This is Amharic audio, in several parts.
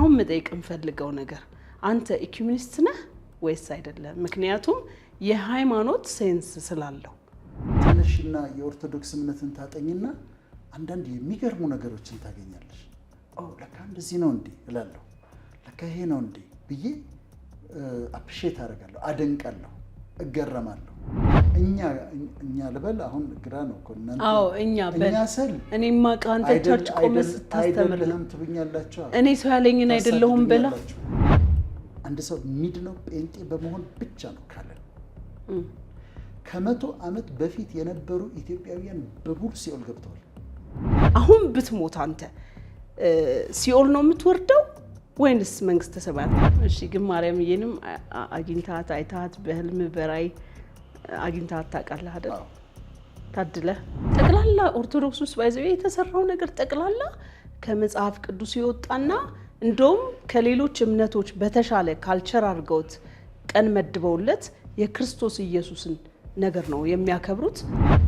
አሁን መጠየቅ እንፈልገው ነገር አንተ ኢኩሜኒስት ነህ ወይስ አይደለም? ምክንያቱም የሃይማኖት ሴንስ ስላለው ትንሽና የኦርቶዶክስ እምነትን ታጠኝና አንዳንድ የሚገርሙ ነገሮችን ታገኛለሽ። ለካ እንደዚህ ነው እንዴ እላለሁ፣ ለካ ይሄ ነው እንዴ ብዬ አፕሪሼት አደርጋለሁ፣ አደንቃለሁ፣ እገረማለሁ። እኛ ልበል አሁን ግራ ነው እኮ እናንተ። እኛ ሰል እኔማ ቃንተ ቸርች ቆመስ ታስተምር ትብኛላችሁ። እኔ ሰው ያለኝን አይደለሁም በላ አንድ ሰው ሚድነው ጴንጤ በመሆን ብቻ ነው ካለ ከመቶ ዓመት በፊት የነበሩ ኢትዮጵያውያን በሙሉ ሲኦል ገብተዋል። አሁን ብትሞት አንተ ሲኦል ነው የምትወርደው ወይንስ መንግስተ ሰማያት? እሺ ግን ማርያምዬንም አግኝታት አይታት በህልም በራይ አግኝታት ታውቃለህ አይደል? ታድለ ጠቅላላ ኦርቶዶክስ ውስጥ ባይዘው የተሰራው ነገር ጠቅላላ ከመጽሐፍ ቅዱስ ይወጣና እንደውም ከሌሎች እምነቶች በተሻለ ካልቸር አድርገውት ቀን መድበውለት የክርስቶስ ኢየሱስን ነገር ነው የሚያከብሩት።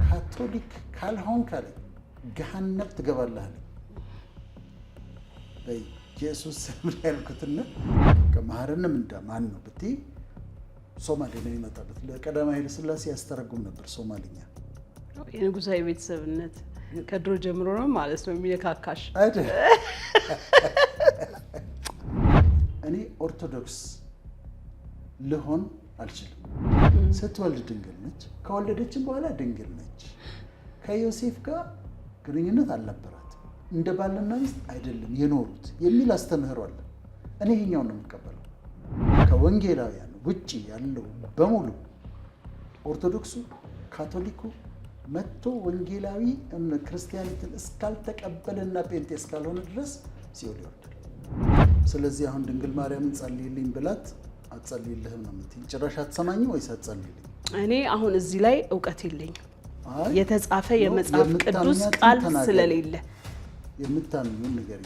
ካቶሊክ ካልሆን ካለ ገሃነም ትገባለህ አለ በኢየሱስ ስም ያልኩትና ከማህረንም እንደማን ነው ብትይ ሶማሌ ነው የሚመጣበት። ለቀዳማዊ ኃይለ ሥላሴ ያስተረጉም ነበር ሶማሊኛ። የንጉሳዊ ቤተሰብነት ከድሮ ጀምሮ ነው ማለት ነው የሚነካካሽ አይደል? እኔ ኦርቶዶክስ ልሆን አልችልም። ስትወልድ ድንግል ነች፣ ከወለደችም በኋላ ድንግል ነች። ከዮሴፍ ጋር ግንኙነት አልነበራትም። እንደ ባልና ሚስት አይደለም የኖሩት የሚል አስተምህሮ አለ። እኔ ይሄኛውን ነው የምቀበለው። ከወንጌላውያን ውጪ ያለው በሙሉ ኦርቶዶክሱ ካቶሊኩ መጥቶ ወንጌላዊ ክርስቲያኒትን እስካልተቀበለና ጴንጤ እስካልሆነ ድረስ ሲኦል ይወርዳል። ስለዚህ አሁን ድንግል ማርያምን ጸልይልኝ ብላት አትጸልይልህም ነው የምትይኝ? ጭራሽ አትሰማኝም ወይስ አትጸልይልኝ? እኔ አሁን እዚህ ላይ እውቀት የለኝም። የተጻፈ የመጽሐፍ ቅዱስ ቃል ስለሌለ የምታምኙን ነገር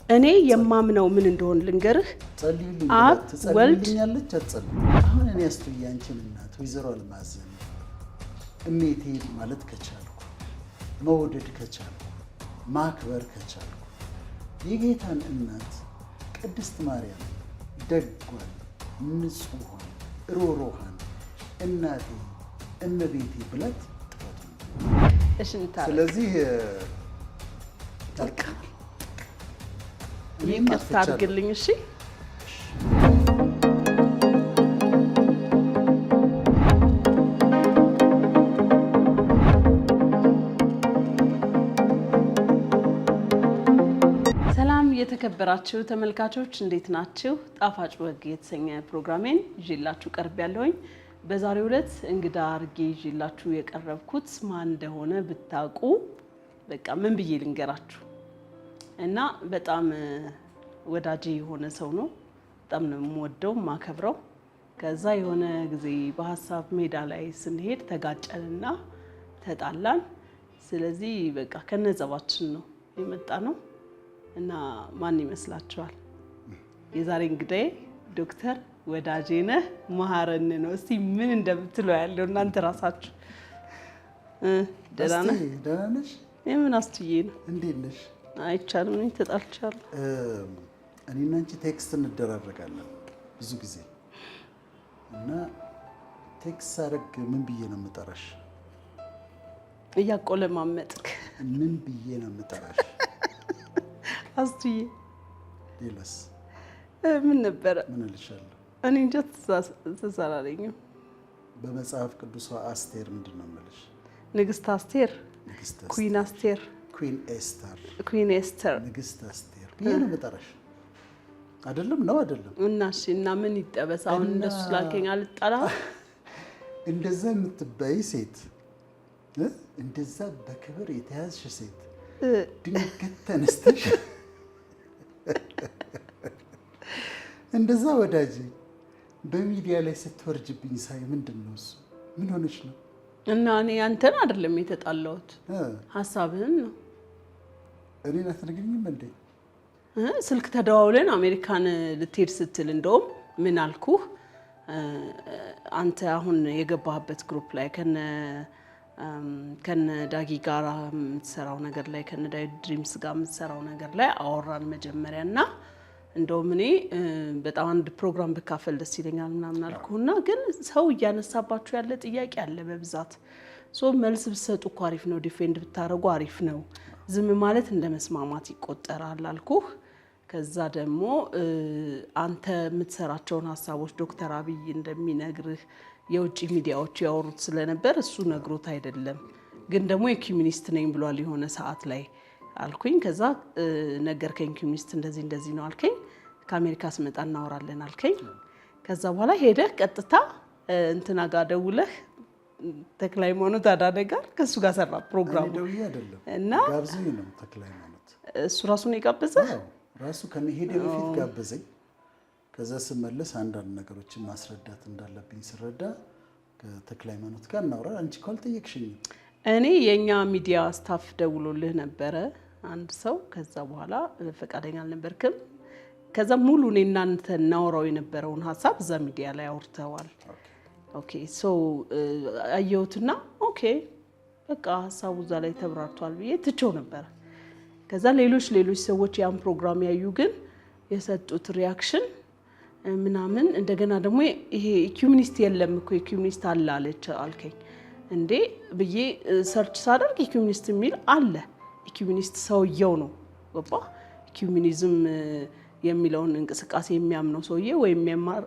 እኔ የማምነው ምን እንደሆነ ልንገርህ። ጸልይልኝ አብ ወልድ ትጸልይልኛለች አትጸልይ? አሁን እኔ አስተውዬ አንቺን እናት ወይዘሮ አልማዝን እሜቴ ማለት ከቻልኩ መውደድ ከቻልኩ ማክበር ከቻልኩ የጌታን እናት ቅድስት ማርያም ደጓን ንጹሃን ሮሮሃን እናቴ እመቤቴ ብላት ጥፋት ነው። እሺ እንታረቅ። ስለዚህ ይቅርታ አድርግልኝ እሺ። የተከበራችሁ ተመልካቾች እንዴት ናችሁ? ጣፋጭ ወግ የተሰኘ ፕሮግራሜን ይዤላችሁ ቀርብ ያለሁኝ። በዛሬው ዕለት እንግዳ አርጌ ይዤላችሁ የቀረብኩት ማን እንደሆነ ብታውቁ በቃ ምን ብዬ ልንገራችሁ እና በጣም ወዳጄ የሆነ ሰው ነው። በጣም ነው የምወደው ማከብረው። ከዛ የሆነ ጊዜ በሐሳብ ሜዳ ላይ ስንሄድ ተጋጨንና ተጣላን። ስለዚህ በቃ ከነጸባችን ነው የመጣ ነው። እና ማን ይመስላችኋል? የዛሬ እንግዳዬ ዶክተር ወዳጄነህ መሐረን ነው። እስቲ ምን እንደምትለው ያለው እናንተ ራሳችሁ። ደህና ነሽ? የምን አስትዬ ነው? እንዴት ነሽ? አይቻልም እኔ ተጣልቻለሁ። እኔና አንቺ ቴክስት እንደራረጋለን ብዙ ጊዜ እና ቴክስት ሳደርግ ምን ብዬ ነው የምጠራሽ? እያቆለማመጥክ ምን ብዬ ነው የምጠራሽ? አስትዬ ሌላስ ምን ነበረ? ምን እልሻለሁ? እኔ እንጃ ተሳላለኝም። በመጽሐፍ ቅዱስ አስቴር ምንድን ነው የምልሽ? ንግስት አስቴር፣ ኩዊን አስቴር፣ ኩዊን ኤስተር፣ ኩዊን ኤስተር፣ ንግስት አስቴር ብዬ ነው የምጠራሽ። አይደለም ነው አይደለም? እና እሺ እና ምን ይጠበስ አሁን? እንደሱ ስላልከኝ አልጣላ። እንደዛ የምትባይ ሴት፣ እንደዛ በክብር የተያዝሽ ሴት ድንገት ተነስተሽ እንደዛ ወዳጄ በሚዲያ ላይ ስትወርጅብኝ ሳይ ምንድን ነው እሱ? ምን ሆነሽ ነው? እና እኔ አንተን አይደለም የተጣላሁት ሀሳብህን ነው። እኔን አትነግሪኝም እንዴ? ስልክ ተደዋውለን አሜሪካን ልትሄድ ስትል እንደውም ምን አልኩህ? አንተ አሁን የገባህበት ግሩፕ ላይ ከነ ዳጊ ጋር የምትሰራው ነገር ላይ ከነ ዳጊ ድሪምስ ጋር የምትሰራው ነገር ላይ አወራን መጀመሪያና እንደውም እኔ በጣም አንድ ፕሮግራም ብካፈል ደስ ይለኛል ምናምን አልኩና ግን ሰው እያነሳባችሁ ያለ ጥያቄ አለ በብዛት ሶ መልስ ብትሰጡ እኮ አሪፍ ነው ዲፌንድ ብታረጉ አሪፍ ነው ዝም ማለት እንደ መስማማት ይቆጠራል አልኩህ ከዛ ደግሞ አንተ የምትሰራቸውን ሐሳቦች ዶክተር አብይ እንደሚነግርህ የውጭ ሚዲያዎች ያወሩት ስለነበር እሱ ነግሮት አይደለም ግን ደግሞ የኮሚኒስት ነኝ ብሏል የሆነ ሰዓት ላይ አልኩኝ ከዛ ነገርከኝ ኮሚኒስት እንደዚህ ነው አልከኝ ከአሜሪካ ስመጣ እናወራለን አልከኝ ከዛ በኋላ ሄደህ ቀጥታ እንትና ጋር ደውለህ ተክላይ ማኖት አዳነ ጋር ከሱ ጋር ሰራ ፕሮግራሙ ደውዬ አይደለም እና ጋብዘኝ ነው ተክላይ ማኖት እሱ ራሱን የጋበዘ ራሱ ከመሄድ በፊት ጋበዘኝ ከዛ ስመለስ አንዳንድ ነገሮችን ማስረዳት እንዳለብኝ ስረዳ ከተክላይ ማኖት ጋር እናወራ አንቺ ካልጠየቅሽኝ እኔ የኛ ሚዲያ ስታፍ ደውሎልህ ነበረ አንድ ሰው ከዛ በኋላ ፈቃደኛ አልነበርክም ከዛ ሙሉ እኔና አንተ እናወራው የነበረውን ሐሳብ እዛ ሚዲያ ላይ አውርተዋል ኦኬ ሶ አየሁትና ኦኬ በቃ ሐሳቡ እዛ ላይ ተብራርቷል ብዬ ትቼው ነበር ከዛ ሌሎች ሰዎች ያን ፕሮግራም ያዩ ግን የሰጡት ሪአክሽን ምናምን እንደገና ደግሞ ይሄ ኮሚኒስት የለም እኮ ኮሚኒስት አለ አለች አልከኝ እንዴ ብዬ ሰርች ሳደርግ ኮሚኒስት የሚል አለ ኮሚኒስት ሰውየው ነው ወጣ ኮሚኒዝም የሚለውን እንቅስቃሴ የሚያምነው ሰውዬ ወይ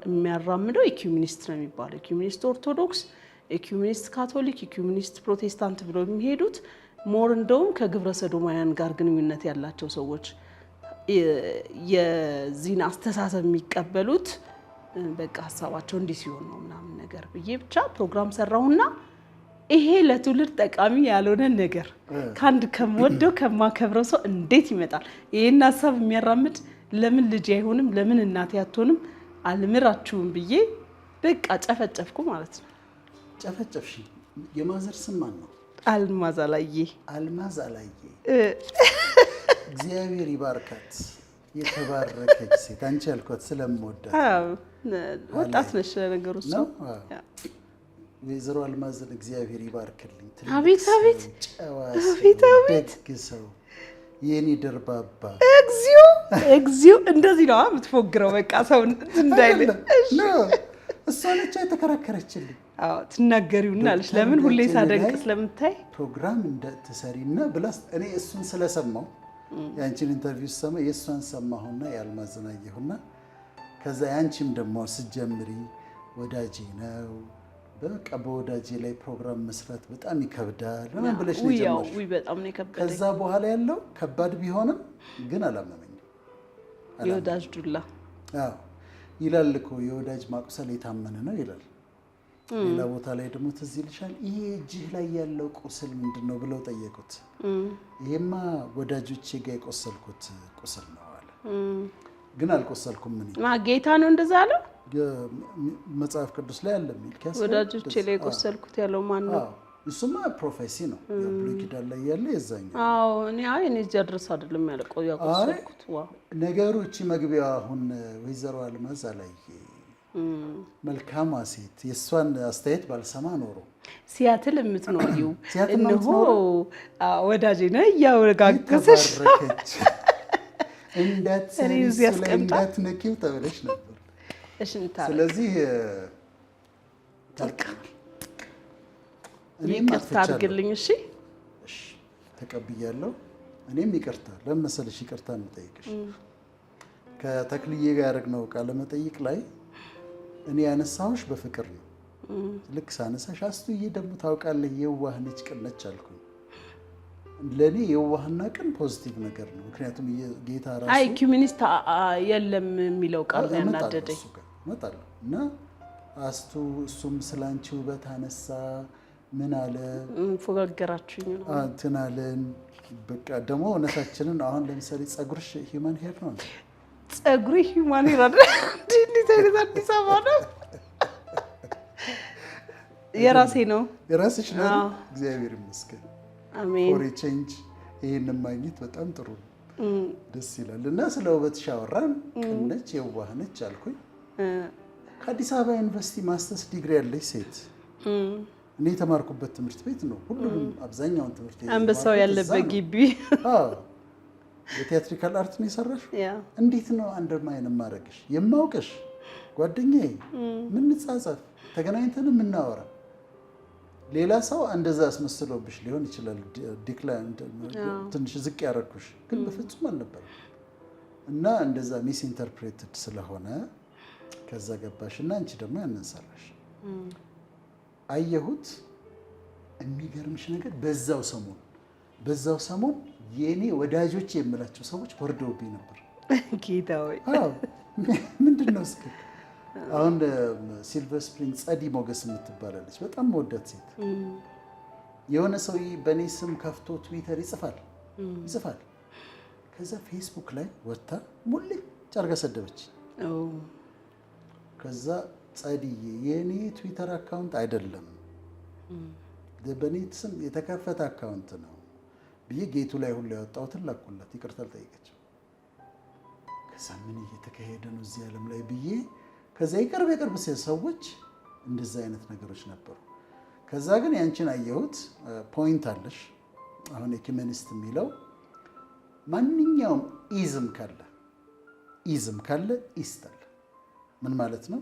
የሚያራምደው ኮሚኒስት ነው የሚባለው ኮሚኒስት ኦርቶዶክስ ኮሚኒስት ካቶሊክ ኮሚኒስት ፕሮቴስታንት ብሎ የሚሄዱት ሞር እንደውም ከግብረ ሰዶማውያን ጋር ግንኙነት ያላቸው ሰዎች የዚህን አስተሳሰብ የሚቀበሉት በቃ ሐሳባቸው እንዲህ ሲሆን ነው ምናምን ነገር ብዬ ብቻ ፕሮግራም ሰራውና ይሄ ለትውልድ ጠቃሚ ያልሆነ ነገር ካንድ ከመወደው ከማከብረው ሰው እንዴት ይመጣል ይሄን ሐሳብ የሚያራምድ ለምን ልጅ አይሆንም ለምን እናቴ አትሆንም አልምራችሁም ብዬ በቃ ጨፈጨፍኩ ማለት ነው ጨፈጨፍሽ የማዘር ስም ማን ነው አልማዝ አላየ እግዚአብሔር ይባርካት የተባረከች ሴት አንቺ ያልኳት ስለምወዳት ወጣት ነሽ ነገሩ ነው ወይዘሮ አልማዝን እግዚአብሔር ይባርክልኝ አቤት ደግሰው የኔ ደርባባ እግዚኦ እንደዚህ ነው የምትፎግረው በቃ ሰው እንዳይል እሷ ነች የተከራከረችልኝ ትናገሪውና አለሽ ለምን ሁሌ ሳደንቅ ስለምታይ ፕሮግራም እንደተሰሪና ብላስ እኔ እሱን ስለሰማው ያንቺን ኢንተርቪው ሰማ የሷን ሰማሁና ያልማዝን አየሁና ከዛ ያንቺም ደግሞ ስጀምሪ ወዳጄ ነው በቃ በወዳጄ ላይ ፕሮግራም መስራት በጣም ይከብዳል ለምን ብለሽ ነው ጀመርሽ በጣም ነው ይከብዳል ከዛ በኋላ ያለው ከባድ ቢሆንም ግን አላመመኝም የወዳጅ ዱላ ይላል እኮ የወዳጅ ማቁሰል የታመነ ነው ይላል ሌላ ቦታ ላይ ደግሞ ትዝ ይልሻል ይሄ እጅህ ላይ ያለው ቁስል ምንድነው ብለው ጠየቁት ይሄማ ወዳጆቼ ጋር የቆሰልኩት ቁስል ነው አለ ግን አልቆሰልኩም ምን ጌታ ነው እንደዛ አለው መጽሐፍ ቅዱስ ላይ አለ ሚልኪያስ ወዳጆቼ ላይ የቆሰልኩት ያለው ማን ነው እሱማ ፕሮፌሲ ነው የብሉይ ኪዳን ላይ ያለ የዛኛው እኔ ድረስ አይደለም ያለቀው ያቆሰልኩት ነገሩ እቺ መግቢያው አሁን ወይዘሮ አልማዝ አላየ መልካም ሴት የሷን አስተያየት ባልሰማ ኖሮ ሲያትል የምትኖሪው እነሆ ወዳጄ ነው ያወጋገሰሽ እንዳትነኪው ተብለሽ ነበር ስለዚህ እኔም አትፈልግልኝ እሺ ተቀብያለሁ እኔም ይቅርታ ለምሳሌሽ ይቅርታ እንጠይቅሽ ከተክልዬ ጋር ያደረግነው ቃለ መጠይቅ ላይ እኔ ያነሳሁሽ በፍቅር ነው ልክ ሳነሳሽ አስቱዬ ደግሞ ታውቃለህ የዋህ ነች ቅነች አልኩኝ ለኔ የዋህና ቅን ፖዚቲቭ ነገር ነው ምክንያቱም ጌታ ራሱ ኮሚኒስት የለም የሚለው ቃል ያናደደኝ መጣለሁ እና አስቱ እሱም ስላንቺ ውበት አነሳ ምን አለ ፎጋገራችሁኝ ነው አንተናለን በቃ ደግሞ እነታችንን አሁን ለምሳሌ ጸጉርሽ ሂዩማን ሄር ነው ጸጉሪ ሂዩማን ሄር አይደል እንዴት አይነት አዲስ አበባ ነው የራሴ ነው የራስሽ ነው እግዚአብሔር ይመስገን አሜን ፎር ቼንጅ ይሄንን ማግኘት በጣም ጥሩ ነው ደስ ይላል እና ስለ ውበትሽ አወራን ቅነች የዋህ ነች አልኩኝ ከአዲስ አበባ ዩኒቨርሲቲ ማስተርስ ዲግሪ ያለች ሴት እኔ የተማርኩበት ትምህርት ቤት ነው ሁሉም አብዛኛውን ትምህርት ቤት አንበሳው ያለበት ግቢ የቲያትሪካል አርት ነው የሰራሽው? ያ እንዴት ነው አንደርማይን ማረግሽ? የማውቅሽ ጓደኛዬ ምንጻጻፍ ተገናኝተን የምናወራ ሌላ ሰው እንደዛ አስመስሎብሽ ሊሆን ይችላል። ዲክላይን ትንሽ ዝቅ ያረኩሽ ግን በፍጹም አልነበረም። እና እንደዛ ሚስ ኢንተርፕሬትድ ስለሆነ ከዛ ገባሽና አንቺ ደግሞ ያንን ሰራሽ። አየሁት። የሚገርምሽ ነገር በዛው ሰሞን የኔ ወዳጆች የምላቸው ሰዎች ወርደውብኝ ነበር። ጌታዬ ምንድነው እስኪ አሁን ሲልቨር ስፕሪንግ ጸዲ ሞገስ የምትባላለች በጣም መወዳት ሴት የሆነ ሰው በእኔ ስም ከፍቶ ትዊተር ይጽፋል። ከዛ ፌስቡክ ላይ ወጥታ ሙልጭ አድርጋ ሰደበች። ከዛ ጸዲዬ የኔ ትዊተር አካውንት አይደለም በእኔ ስም የተከፈተ አካውንት ነው ብዬ ጌቱ ላይ ሁሉ ያወጣሁትን ላኩላት። ይቅርታ አልጠየቀችም። ከዛ ምን እየተካሄደ ነው እዚህ ዓለም ላይ ብዬ ከዛ የቅርብ ሰዎች እንደዛ አይነት ነገሮች ነበሩ። ከዛ ግን ያንቺን አየሁት። ፖይንት አለሽ። አሁን ኢኩሜኒስት የሚለው ማንኛውም ኢዝም ካለ ኢስት አለ። ምን ማለት ነው?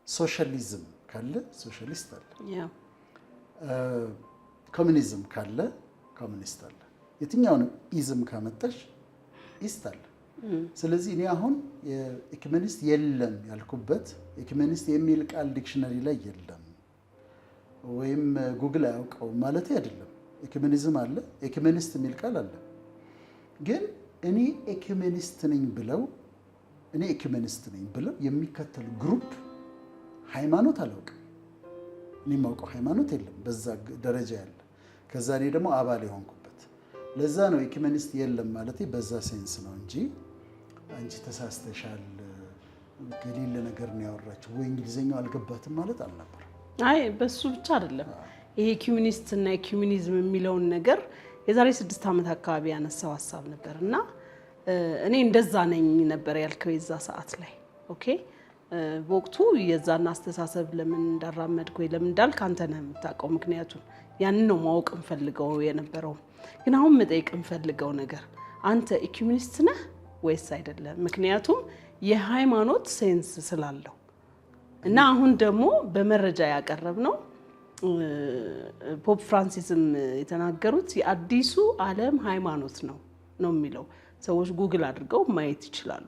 ሶሻሊዝም ካለ ሶሻሊስት አለ። ኮሚኒዝም ካለ ኮሚኒስት አለ። የትኛውንም ኢዝም ካመጣሽ ኢስት አለ። ስለዚህ እኔ አሁን ኢኩሜኒስት የለም ያልኩበት ኢኩሜኒስት የሚል ቃል ዲክሽነሪ ላይ የለም ወይም ጉግል አያውቀውም ማለት አይደለም። ኢኩሜኒዝም አለ፣ ኢኩሜኒስት የሚል ቃል አለ። ግን እኔ ኢኩሜኒስት ነኝ ብለው የሚከተሉ ግሩፕ ሃይማኖት አላውቅም። እኔ የማውቀው ሃይማኖት የለም በዛ ደረጃ ያለ። ከዛ እኔ ደግሞ አባል የሆንኩበት ለዛ ነው ኢኩሜኒስት የለም ማለት በዛ ሴንስ ነው እንጂ አንቺ ተሳስተሻል ገሊለ ነገር ነው ያወራችው ወይ እንግሊዘኛው አልገባትም ማለት አልነበረም። አይ በሱ ብቻ አይደለም። ይሄ ኢኩሜኒስት እና ኢኩሜኒዝም የሚለውን ነገር የዛሬ 6 ዓመት አካባቢ ያነሳው ሐሳብ ነበርና እኔ እንደዛ ነኝ ነበር ያልከው የዛ ሰዓት ላይ ኦኬ። በወቅቱ የዛና አስተሳሰብ ለምን እንዳራመድኩ ወይ ለምን እንዳልክ አንተ ነህ የምታውቀው። ምክንያቱም ያንን ነው ማወቅ እንፈልገው የነበረው። ግን አሁን መጠየቅ እንፈልገው ነገር አንተ ኢኩሜኒስት ነህ ወይስ አይደለም? ምክንያቱም የሃይማኖት ሴንስ ስላለው እና አሁን ደግሞ በመረጃ ያቀረብነው ፖፕ ፍራንሲስም የተናገሩት የአዲሱ ዓለም ሃይማኖት ነው የሚለው። ሰዎች ጉግል አድርገው ማየት ይችላሉ።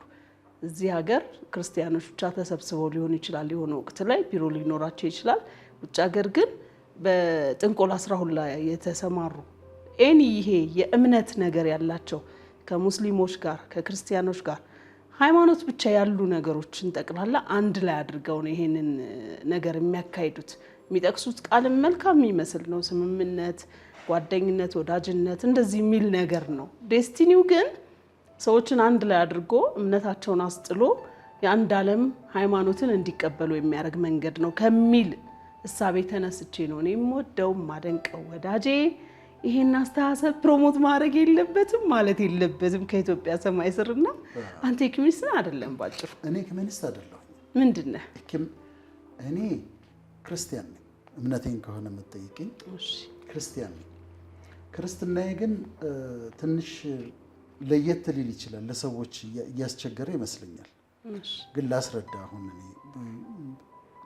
እዚህ ሀገር ክርስቲያኖች ብቻ ተሰብስበው ሊሆን ይችላል የሆነ ወቅት ላይ ቢሮ ሊኖራቸው ይችላል። ውጭ ሀገር ግን በጥንቆላ ስራ ሁላ የተሰማሩ ይሄ የእምነት ነገር ያላቸው ከሙስሊሞች ጋር ከክርስቲያኖች ጋር ሃይማኖት ብቻ ያሉ ነገሮችን ጠቅላላ አንድ ላይ አድርገው ነው ይሄንን ነገር የሚያካሂዱት። የሚጠቅሱት ቃልም መልካም የሚመስል ነው። ስምምነት፣ ጓደኝነት፣ ወዳጅነት እንደዚህ የሚል ነገር ነው። ዴስቲኒው ግን ሰዎችን አንድ ላይ አድርጎ እምነታቸውን አስጥሎ የአንድ ዓለም ሃይማኖትን እንዲቀበሉ የሚያደርግ መንገድ ነው ከሚል እሳቤ ተነስቼ ነው እኔ የምወደው ማደንቀው ወዳጄ ይሄን አስተሳሰብ ፕሮሞት ማድረግ የለበትም ማለት የለበትም ከኢትዮጵያ ሰማይ ስርና አንተ ኢኩሜኒስት አይደለም ባጭሩ። እኔ ኢኩሜኒስት አይደለሁ። ምንድነህ? እኔ ክርስቲያን ነኝ። እምነቴን ከሆነ የምትጠይቂኝ ክርስቲያን ነኝ። ክርስትናዬ ግን ትንሽ ለየት ሊል ይችላል፣ ለሰዎች እያስቸገረ ይመስለኛል። ግን ላስረዳ። አሁን እኔ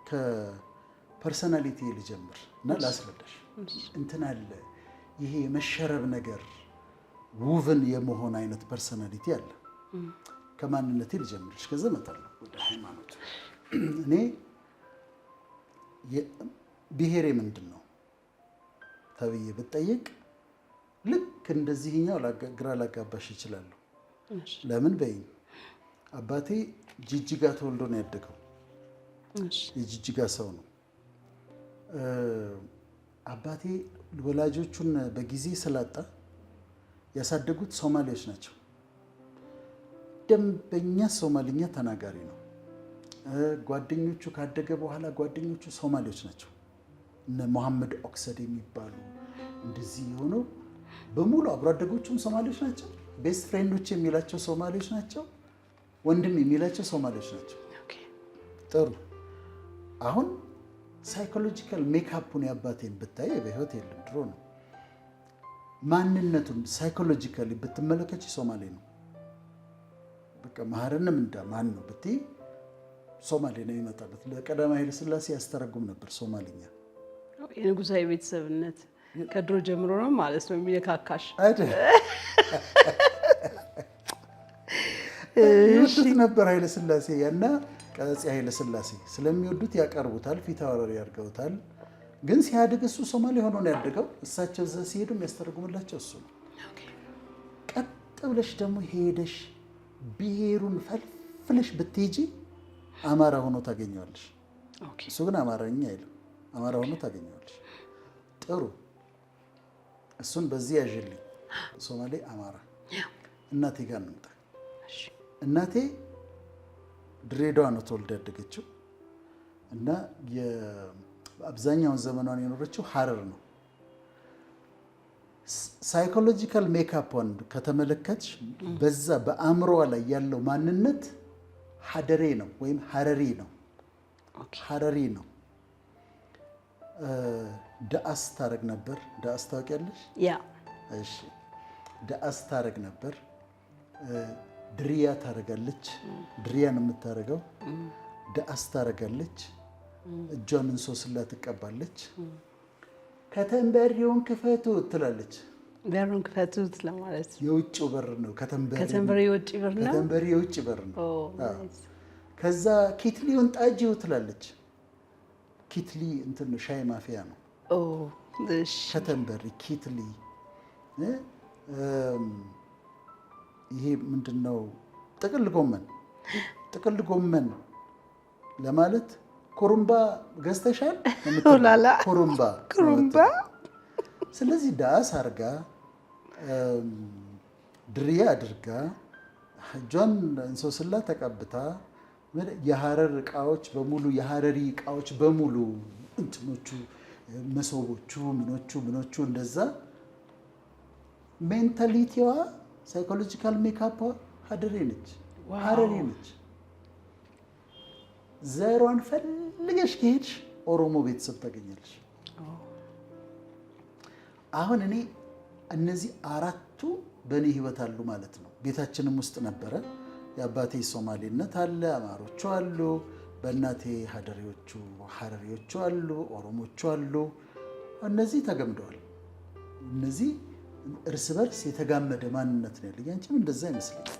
ከፐርሰናሊቲ ልጀምር እና ላስረዳሽ። እንትን አለ ይሄ የመሸረብ ነገር ውብን የመሆን አይነት ፐርሰናሊቲ አለ። ከማንነቴ ልጀምርሽ ከዛ እመጣለሁ ወደ ሃይማኖት። እኔ ብሔሬ ምንድን ነው ተብዬ ብጠየቅ ልክ እንደዚህኛው ግራ ላጋባሽ ይችላለሁ። ለምን በይኝ። አባቴ ጅጅጋ ተወልዶ ነው ያደገው። የጅጅጋ ሰው ነው። አባቴ ወላጆቹን በጊዜ ስላጣ ያሳደጉት ሶማሌዎች ናቸው። ደንበኛ ሶማሊኛ ተናጋሪ ነው። ጓደኞቹ ካደገ በኋላ ጓደኞቹ ሶማሌዎች ናቸው። እነ መሐመድ ኦክሰድ የሚባሉ እንደዚህ የሆነው በሙሉ አብሮ አደጎቹም ሶማሌዎች ናቸው። ቤስት ፍሬንዶች የሚላቸው ሶማሌዎች ናቸው። ወንድም የሚላቸው ሶማሌዎች ናቸው። ጥሩ። አሁን ሳይኮሎጂካል ሜካፑን ያባቴን ብታይ በህይወት የለም ድሮ ነው። ማንነቱን ሳይኮሎጂካሊ ብትመለከች ሶማሌ ነው። በቃ መሐረንም ማን ነው ብትይ ሶማሌ ነው የሚመጣበት። ለቀዳማዊ ኃይለ ሥላሴ ያስተረጉም ነበር ሶማሊኛ። የንጉሳዊ ቤተሰብነት ከድሮ ጀምሮ ነው ማለት ነው የሚነካካሽ አይደል? ይወዱት ነበር ኃይለ ሥላሴ እና ቀዳፄ ኃይለ ሥላሴ ስለሚወዱት ያቀርቡታል፣ ፊት አውራሪ ያድርገውታል። ግን ሲያድግ እሱ ሶማሌ ሆኖ ነው ያደገው። እሳቸው እዛ ሲሄዱ የሚያስተረጉምላቸው እሱ ነው። ቀጥ ብለሽ ደግሞ ሄደሽ ብሔሩን ፈልፍለሽ ብትሄጂ አማራ ሆኖ ታገኘዋለሽ። እሱ ግን አማርኛ አይልም፣ አማራ ሆኖ ታገኘዋለሽ። ጥሩ፣ እሱን በዚህ ያዥልኝ። ሶማሌ፣ አማራ። እናቴ ጋር እንምጣ። እናቴ ድሬዳዋ ነው ተወልዳ ያደገችው እና አብዛኛውን ዘመኗን የኖረችው ሀረር ነው። ሳይኮሎጂካል ሜካፕን ከተመለከትሽ በዛ በአእምሮዋ ላይ ያለው ማንነት ሀደሬ ነው ወይም ሀረሪ ነው። ሀረሪ ነው። ዳአስ ታረግ ነበር። ዳአስ ታውቂያለሽ? ያ እሺ። ዳአስ ታረግ ነበር። ድሪያ ታረጋለች። ድሪያ ነው የምታረገው። ዳአስ ታረጋለች። እጇን እንሶስላ ትቀባለች። ከተንበሪውን ክፈቱ ትላለች። በሩን ክፈቱት ለማለት የውጭው በር ነው። ከተንበሪ የውጭ በር ነው። ከተንበሪ የውጭ በር ነው። ከዛ ኪትሊውን ጣጂው ትላለች። ኪትሊ እንትን ነው፣ ሻይ ማፊያ ነው። እሺ። ከተንበሪ ኪትሊ። ይሄ ምንድነው? ጥቅል ጎመን። ጥቅል ጎመን ለማለት ኩሩምባ ገዝተሻል? ኩሩምባ። ስለዚህ ዳስ አርጋ ድሪያ አድርጋ እጇን እንሶስላ ተቀብታ የሀረር እቃዎች በሙሉ የሀረሪ እቃዎች በሙሉ እንትኖቹ መሶቦቹ ምኖቹ እንደዛ ሜንታሊቲዋ ሳይኮሎጂካል ሜካፕ ሀረሪ ነች። ዘሯን ፈልገሽ ከሄድሽ ኦሮሞ ቤተሰብ ታገኛለሽ። አሁን እኔ እነዚህ አራቱ በእኔ ህይወት አሉ ማለት ነው። ቤታችንም ውስጥ ነበረ። የአባቴ ሶማሌነት አለ፣ አማሮቹ አሉ፣ በእናቴ ሀረሪዎቹ አሉ፣ ኦሮሞቹ አሉ። እነዚህ ተገምደዋል። እነዚህ እርስ በርስ የተጋመደ ማንነት ነው ያለኝ። አንቺም እንደዛ ይመስለኛል።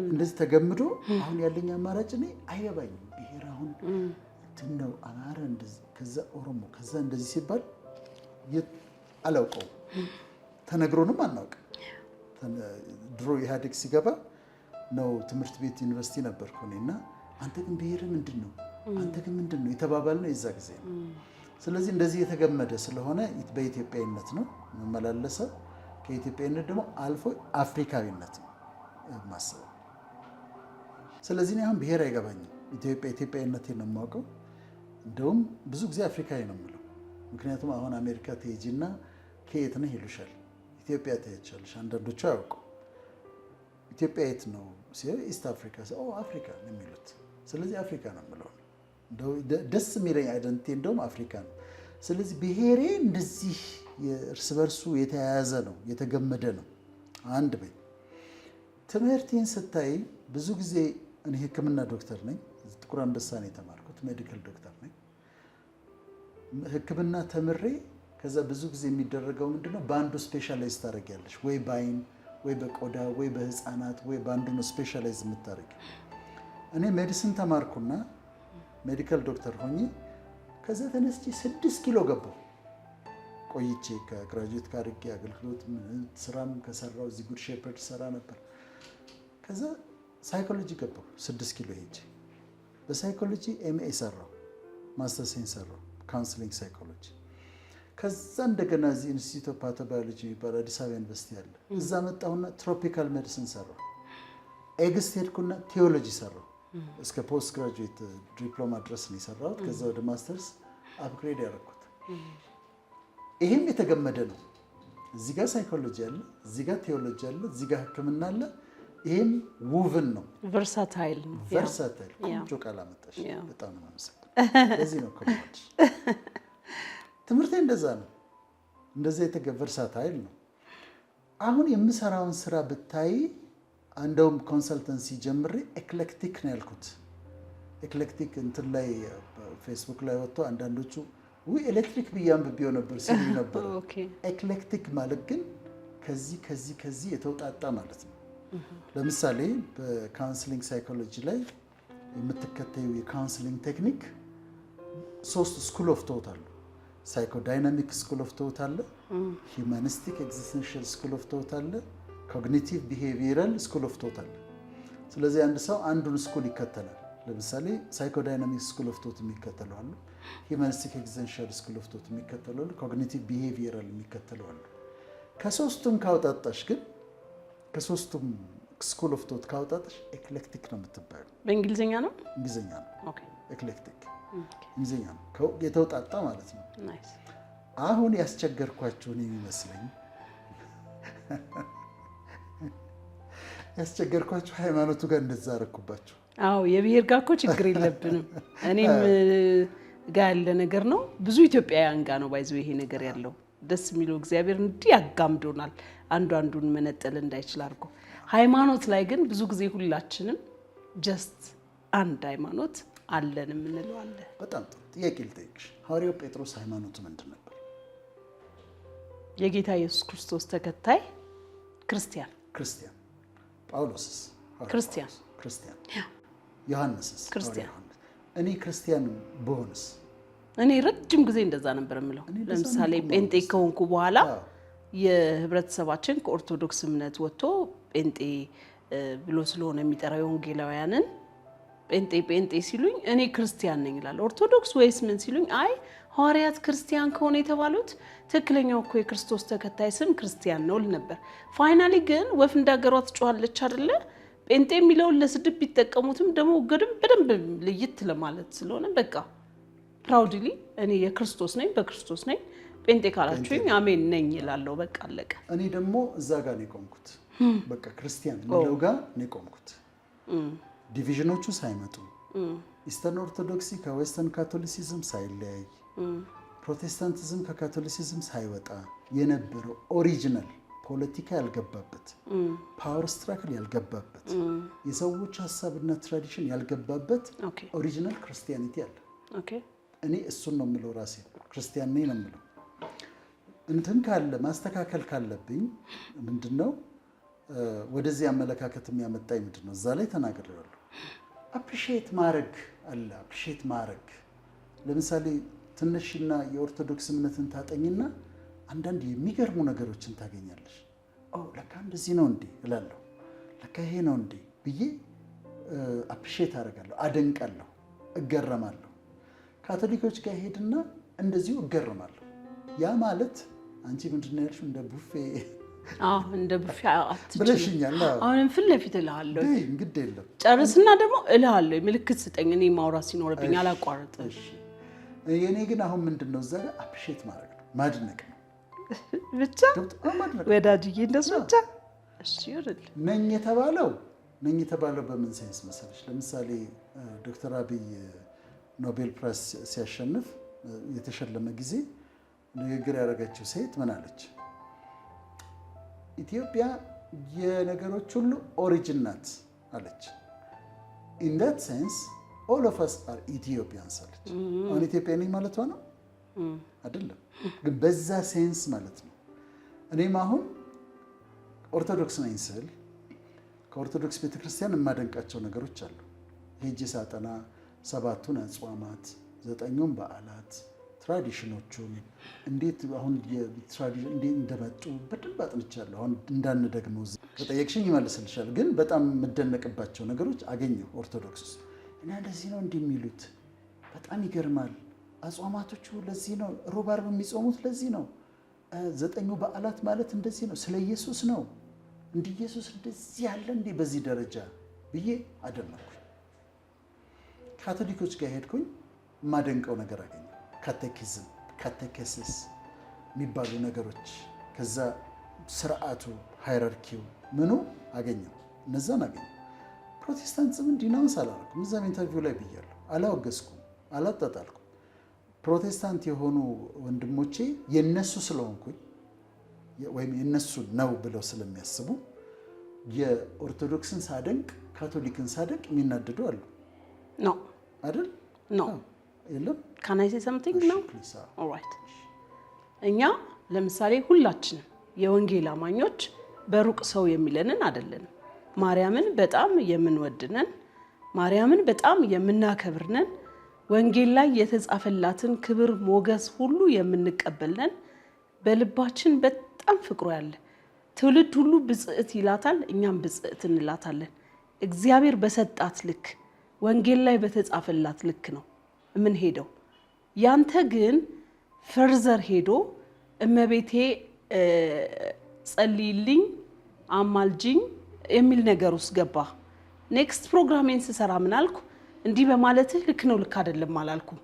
እንደዚህ ተገምዶ አሁን ያለኝ አማራጭ እኔ አይገባኝም። ብሔር አሁን እንትን ነው አማራ እንደዚህ ከዛ ኦሮሞ ከዛ እንደዚህ ሲባል አላውቀውም። ተነግሮንም አናውቅም። ድሮ ኢህአዴግ ሲገባ ነው ትምህርት ቤት ዩኒቨርሲቲ ነበርኩ እኔና አንተ ግን ብሔር ምንድን ነው አንተ ግን ምንድን ነው የተባባልነው የዛ ጊዜ ነው። ስለዚህ እንደዚህ የተገመደ ስለሆነ በኢትዮጵያዊነት ነው የምመላለሰው። ከኢትዮጵያዊነት ደግሞ አልፎ አፍሪካዊነት ነው ማሰብ። ስለዚህ እኔ አሁን ብሔር አይገባኝም። ኢትዮጵያዊነቴን ነው የማውቀው። እንደውም ብዙ ጊዜ አፍሪካዊ ነው የምለው። ምክንያቱም አሁን አሜሪካ ትሄጂና ከየት ነህ ይሉሻል። ኢትዮጵያ ትሄጃለሽ። አንዳንዶቹ አያውቁ ኢትዮጵያ የት ነው ሲል ኢስት አፍሪካ አፍሪካ ነው የሚሉት። ስለዚህ አፍሪካ ነው የምለው። ደስ የሚለኝ አይደንቲቲ እንደውም አፍሪካ ነው። ስለዚህ ብሔሬ እንደዚህ እርስ በርሱ የተያያዘ ነው፣ የተገመደ ነው። አንድ በይ ትምህርቴን ስታይ ብዙ ጊዜ እኔ ሕክምና ዶክተር ነኝ። ጥቁር አንበሳ ነው የተማርኩት፣ ሜዲካል ዶክተር ነኝ። ሕክምና ተምሬ ከዛ ብዙ ጊዜ የሚደረገው ምንድነው በአንዱ ስፔሻላይዝ ታደርጊያለሽ፣ ወይ በአይን ወይ በቆዳ ወይ በህፃናት ወይ በአንዱ ነው ስፔሻላይዝ የምታደርጊ። እኔ ሜዲሲን ተማርኩና ሜዲካል ዶክተር ሆኜ ከዛ ተነስቼ 6 ኪሎ ገባሁ። ቆይቼ ከግራጁዌት ካርጌ አገልግሎት ስራም ከሰራው እዚህ ጉድ ሼፐርድ ሰራ ነበር። ከዛ ሳይኮሎጂ ገባሁ 6 ኪሎ ሄጄ በሳይኮሎጂ ኤምኤ ሰራው፣ ማስተርሴን ሰራው ካውንስሊንግ ሳይኮሎጂ። ከዛ እንደገና እዚህ ኢንስቲትዩት ኦፍ ፓቶባዮሎጂ የሚባል አዲስ አበባ ዩኒቨርሲቲ አለ። እዛ መጣሁና ትሮፒካል ሜዲሲን ሰራው። ኤግስት ሄድኩና ቴዎሎጂ ሰራው። እስከ ፖስት ግራጁዌት ዲፕሎማ ድረስ ነው የሰራሁት። ከዛ ወደ ማስተርስ አፕግሬድ ያደረኩት። ይሄም የተገመደ ነው። እዚህ ጋር ሳይኮሎጂ አለ፣ እዚህ ጋር ቴዎሎጂ አለ፣ እዚህ ጋር ሕክምና አለ። ይሄም ውቭን ነው፣ ቨርሳታይል ነው። ቨርሳታይል ቆንጆ ቃል አመጣሽ። በጣም ነው የማመሰግነው። ለዚህ ነው ኮምፓውንድ ትምህርቴ እንደዛ ነው። እንደዛ ቨርሳታይል ነው። አሁን የምሰራውን ስራ ብታይ አንደውም ኮንሰልተንሲ ጀምሬ ኤክሌክቲክ ነው ያልኩት። ኤክሌክቲክ እንትን ላይ ፌስቡክ ላይ ወጥቶ አንዳንዶቹ ኤሌክትሪክ ብዬ አንብቤው ነበር ሲሉ ነበር። ኤክሌክቲክ ማለት ግን ከዚህ የተውጣጣ ማለት ነው። ለምሳሌ በካውንስሊንግ ሳይኮሎጂ ላይ የምትከተዩ የካውንስሊንግ ቴክኒክ 3 ስኩል ኦፍ ቶት አሉ። ሳይኮዳይናሚክ ስኩል ኦፍ ቶት አለ፣ ሂውማኒስቲክ ኤግዚስተንሻል ስኩል ኦፍ ቶት አለ፣ ኮግኒቲቭ ቢሄቪየራል ስኩል ኦፍ ቶት አለ። ስለዚህ አንድ ሰው አንዱን ስኩል ይከተላል። ለምሳሌ ሳይኮዳይናሚክ ስኩል ኦፍ ቶት የሚከተሉ አሉ፣ ሂውማኒስቲክ ኤግዚስተንሻል ስኩል ኦፍ ቶት የሚከተሉ አሉ፣ ኮግኒቲቭ ቢሄቪየራል የሚከተሉ አሉ። ከሶስቱም ካውጣጣሽ ግን ከሶስቱም ስኩል ኦፍ ቶት ካውጣጣሽ ኤክሌክቲክ ነው የምትባዩ። በእንግሊዝኛ ነው? እንግሊዝኛ ነው። ኦኬ ኤክሌክቲክ እንግሊዝኛ ነው፣ የተውጣጣ ማለት ነው። ናይስ። አሁን ያስቸገርኳችሁን የሚመስለኝ ያስቸገርኳችሁ ሃይማኖቱ ጋር እንደዛ አደረኩባችሁ። አዎ የብሔር ጋር እኮ ችግር የለብንም። እኔም ጋር ያለ ነገር ነው። ብዙ ኢትዮጵያውያን ጋር ነው ባይዘው ይሄ ነገር ያለው። ደስ የሚለው እግዚአብሔር እንዲህ ያጋምዶናል፣ አንዱን መነጠል እንዳይችል አድርጎ። ሃይማኖት ላይ ግን ብዙ ጊዜ ሁላችንም ጀስት አንድ ሃይማኖት አለን የምንለው አለ። በጣም ጥሩ ጥያቄ ልጠይቅሽ። ሐዋርያው ጴጥሮስ ሃይማኖቱ ምንድን ነበር? የጌታ ኢየሱስ ክርስቶስ ተከታይ ክርስቲያን። ጳውሎስስ? ክርስቲያን። ዮሐንስስ? ክርስቲያን። እኔ ክርስቲያን ብሆንስ? እኔ ረጅም ጊዜ እንደዛ ነበር የምለው። ለምሳሌ ጴንጤ ከሆንኩ በኋላ የህብረተሰባችን ከኦርቶዶክስ እምነት ወጥቶ ጴንጤ ብሎ ስለሆነ የሚጠራው ወንጌላውያንን ጴንጤ ሲሉኝ እኔ ክርስቲያን ነኝ እላለሁ። ኦርቶዶክስ ወይስ ምን ሲሉኝ አይ ሐዋርያት ክርስቲያን ከሆነ የተባሉት ትክክለኛው እኮ የክርስቶስ ተከታይ ስም ክርስቲያን ነው ነበር። ፋይናሊ ግን ወፍ እንዳገሯ ትጮኻለች አይደለ? ጴንጤ የሚለውን ለስድብ ቢጠቀሙትም ደግሞ በደንብ ልይት ለማለት ስለሆነ በቃ ፕራውድሊ እኔ የክርስቶስ ነኝ፣ በክርስቶስ ነኝ። ጴንጤ ካላችሁኝ አሜን ነኝ እላለሁ። በቃ አለቀ። እኔ ደግሞ እዛ ጋር ነው የቆምኩት። በቃ ክርስቲያን የሚለው ጋር ነው የቆምኩት። ዲቪዥኖቹ ሳይመጡ ኢስተርን ኦርቶዶክሲ ከዌስተርን ካቶሊሲዝም ሳይለያይ ፕሮቴስታንቲዝም ከካቶሊሲዝም ሳይወጣ የነበረው ኦሪጂናል ፖለቲካ ያልገባበት፣ ፓወር ስትራክል ያልገባበት፣ የሰዎች ሀሳብና ትራዲሽን ያልገባበት ኦሪጂናል ክርስቲያኒቲ አለ። እኔ እሱን ነው የምለው። ራሴ ክርስቲያን ነኝ ነው የምለው። እንትን ካለ ማስተካከል ካለብኝ ምንድነው ወደዚህ አመለካከት የሚያመጣኝ ምንድነው? እዛ ላይ ተናግሬያለሁ። አፕሪሺየት ማድረግ አለ። አፕሪሺየት ማድረግ ለምሳሌ ትንሽና የኦርቶዶክስ እምነትን ታጠኝና አንዳንድ የሚገርሙ ነገሮችን ታገኛለሽ። ለካ እንደዚህ ነው እንዴ እላለሁ። ለካ ይሄ ነው እንዴ ብዬ አፕሪሺየት አደርጋለሁ፣ አደንቃለሁ፣ እገረማለሁ። ካቶሊኮች ጋር ሄድና እንደዚሁ እገረማለሁ። ያ ማለት አንቺ ምንድነው ያልሽው? እንደ ቡፌ እንደ ቡፌ ብለሽኛል። አሁንም ፊት ለፊት እልሃለሁ። እንግዲህ የለም ጨርስና ደግሞ እልሃለሁ። ምልክት ስጠኝ፣ እኔ ማውራት ሲኖርብኝ አላቋርጥም። የኔ ግን አሁን ምንድነው እዛ ጋር አፕሪሺየት ማድረግ ነው፣ ማድነቅ ነው ብቻ። ወዳጅዬ እንደሱ ብቻ። እሺ ይወርድ ነኝ የተባለው በምን ሴንስ መሰለሽ? ለምሳሌ ዶክተር አብይ ኖቤል ፕራይስ ሲያሸንፍ የተሸለመ ጊዜ ንግግር ያደረገችው ሴት ምን አለች? ኢትዮጵያ የነገሮች ሁሉ ኦሪጂን ናት አለች። ኢን ዳት ሴንስ ኦል ኦፍ አስ አር ኢትዮጵያንስ አለች። አሁን ኢትዮጵያ ነኝ ማለት ነው አይደለም፣ ግን በዛ ሴንስ ማለት ነው። እኔም አሁን ኦርቶዶክስ ነኝ ስል ከኦርቶዶክስ ቤተክርስቲያን የማደንቃቸው ነገሮች አሉ። ሄጄ ሳጠና 7ቱን አጽዋማት፣ 9ኙን በዓላት፣ ትራዲሽኖቹን እንዴት አሁን የትራዲሽን እንዴት እንደመጡ በደንብ አጥንቻለሁ። አሁን እንዳንደግመው ከጠየቅሽኝ ይመልስልሻል። ግን በጣም የምደነቅባቸው ነገሮች አገኘሁ ኦርቶዶክስ ውስጥ እና እንደዚህ ነው እንደሚሉት በጣም ይገርማል። አጽዋማቶቹ ለዚህ ነው፣ ሮብ ዓርብ የሚጾሙት ለዚህ ነው፣ 9ኙ በዓላት ማለት እንደዚህ ነው፣ ስለ ኢየሱስ ነው። እንዲህ ኢየሱስ እንደዚህ ያለ እንዴ በዚህ ደረጃ ብዬ አደነኩኝ። ካቶሊኮች ጋር ሄድኩኝ፣ የማደንቀው ነገር አገኘሁ። ካቴኪዝም፣ ካቴኬሲስ የሚባሉ ነገሮች፣ ከዛ ስርዓቱ፣ ሃይራርኪው ምኑ አገኘሁ፣ እነዛን አገኘሁ። ፕሮቴስታንትም ዲናውንስ አላደረኩም። እዛም ኢንተርቪው ላይ ብያለሁ። አላወገዝኩም፣ አላጣጣልኩም። ፕሮቴስታንት የሆኑ ወንድሞቼ የነሱ ስለሆንኩኝ ወይም የነሱ ነው ብለው ስለሚያስቡ የኦርቶዶክስን ሳደንቅ ካቶሊክን ሳደንቅ የሚናደዱ አሉ ነው አይደል? ነው የለም። Can I say something now? All right. እኛ ለምሳሌ ሁላችንም የወንጌል አማኞች በሩቅ ሰው የሚለንን አይደለንም። ማርያምን በጣም የምንወድነን፣ ማርያምን በጣም የምናከብርነን፣ ወንጌል ላይ የተጻፈላትን ክብር ሞገስ ሁሉ የምንቀበልነን፣ በልባችን በጣም ፍቅሩ ያለ ትውልድ ሁሉ ብጽዕት ይላታል፣ እኛም ብጽዕት እንላታለን። እግዚአብሔር በሰጣት ልክ ወንጌል ላይ በተጻፈላት ልክ ነው ምን ሄደው። ያንተ ግን ፈርዘር ሄዶ እመቤቴ ጸልይልኝ አማልጅኝ የሚል ነገር ውስጥ ገባ። ኔክስት ፕሮግራሜን ስሰራ ምን አልኩ? እንዲህ በማለትህ ልክ ነው ልክ አይደለም አላልኩም።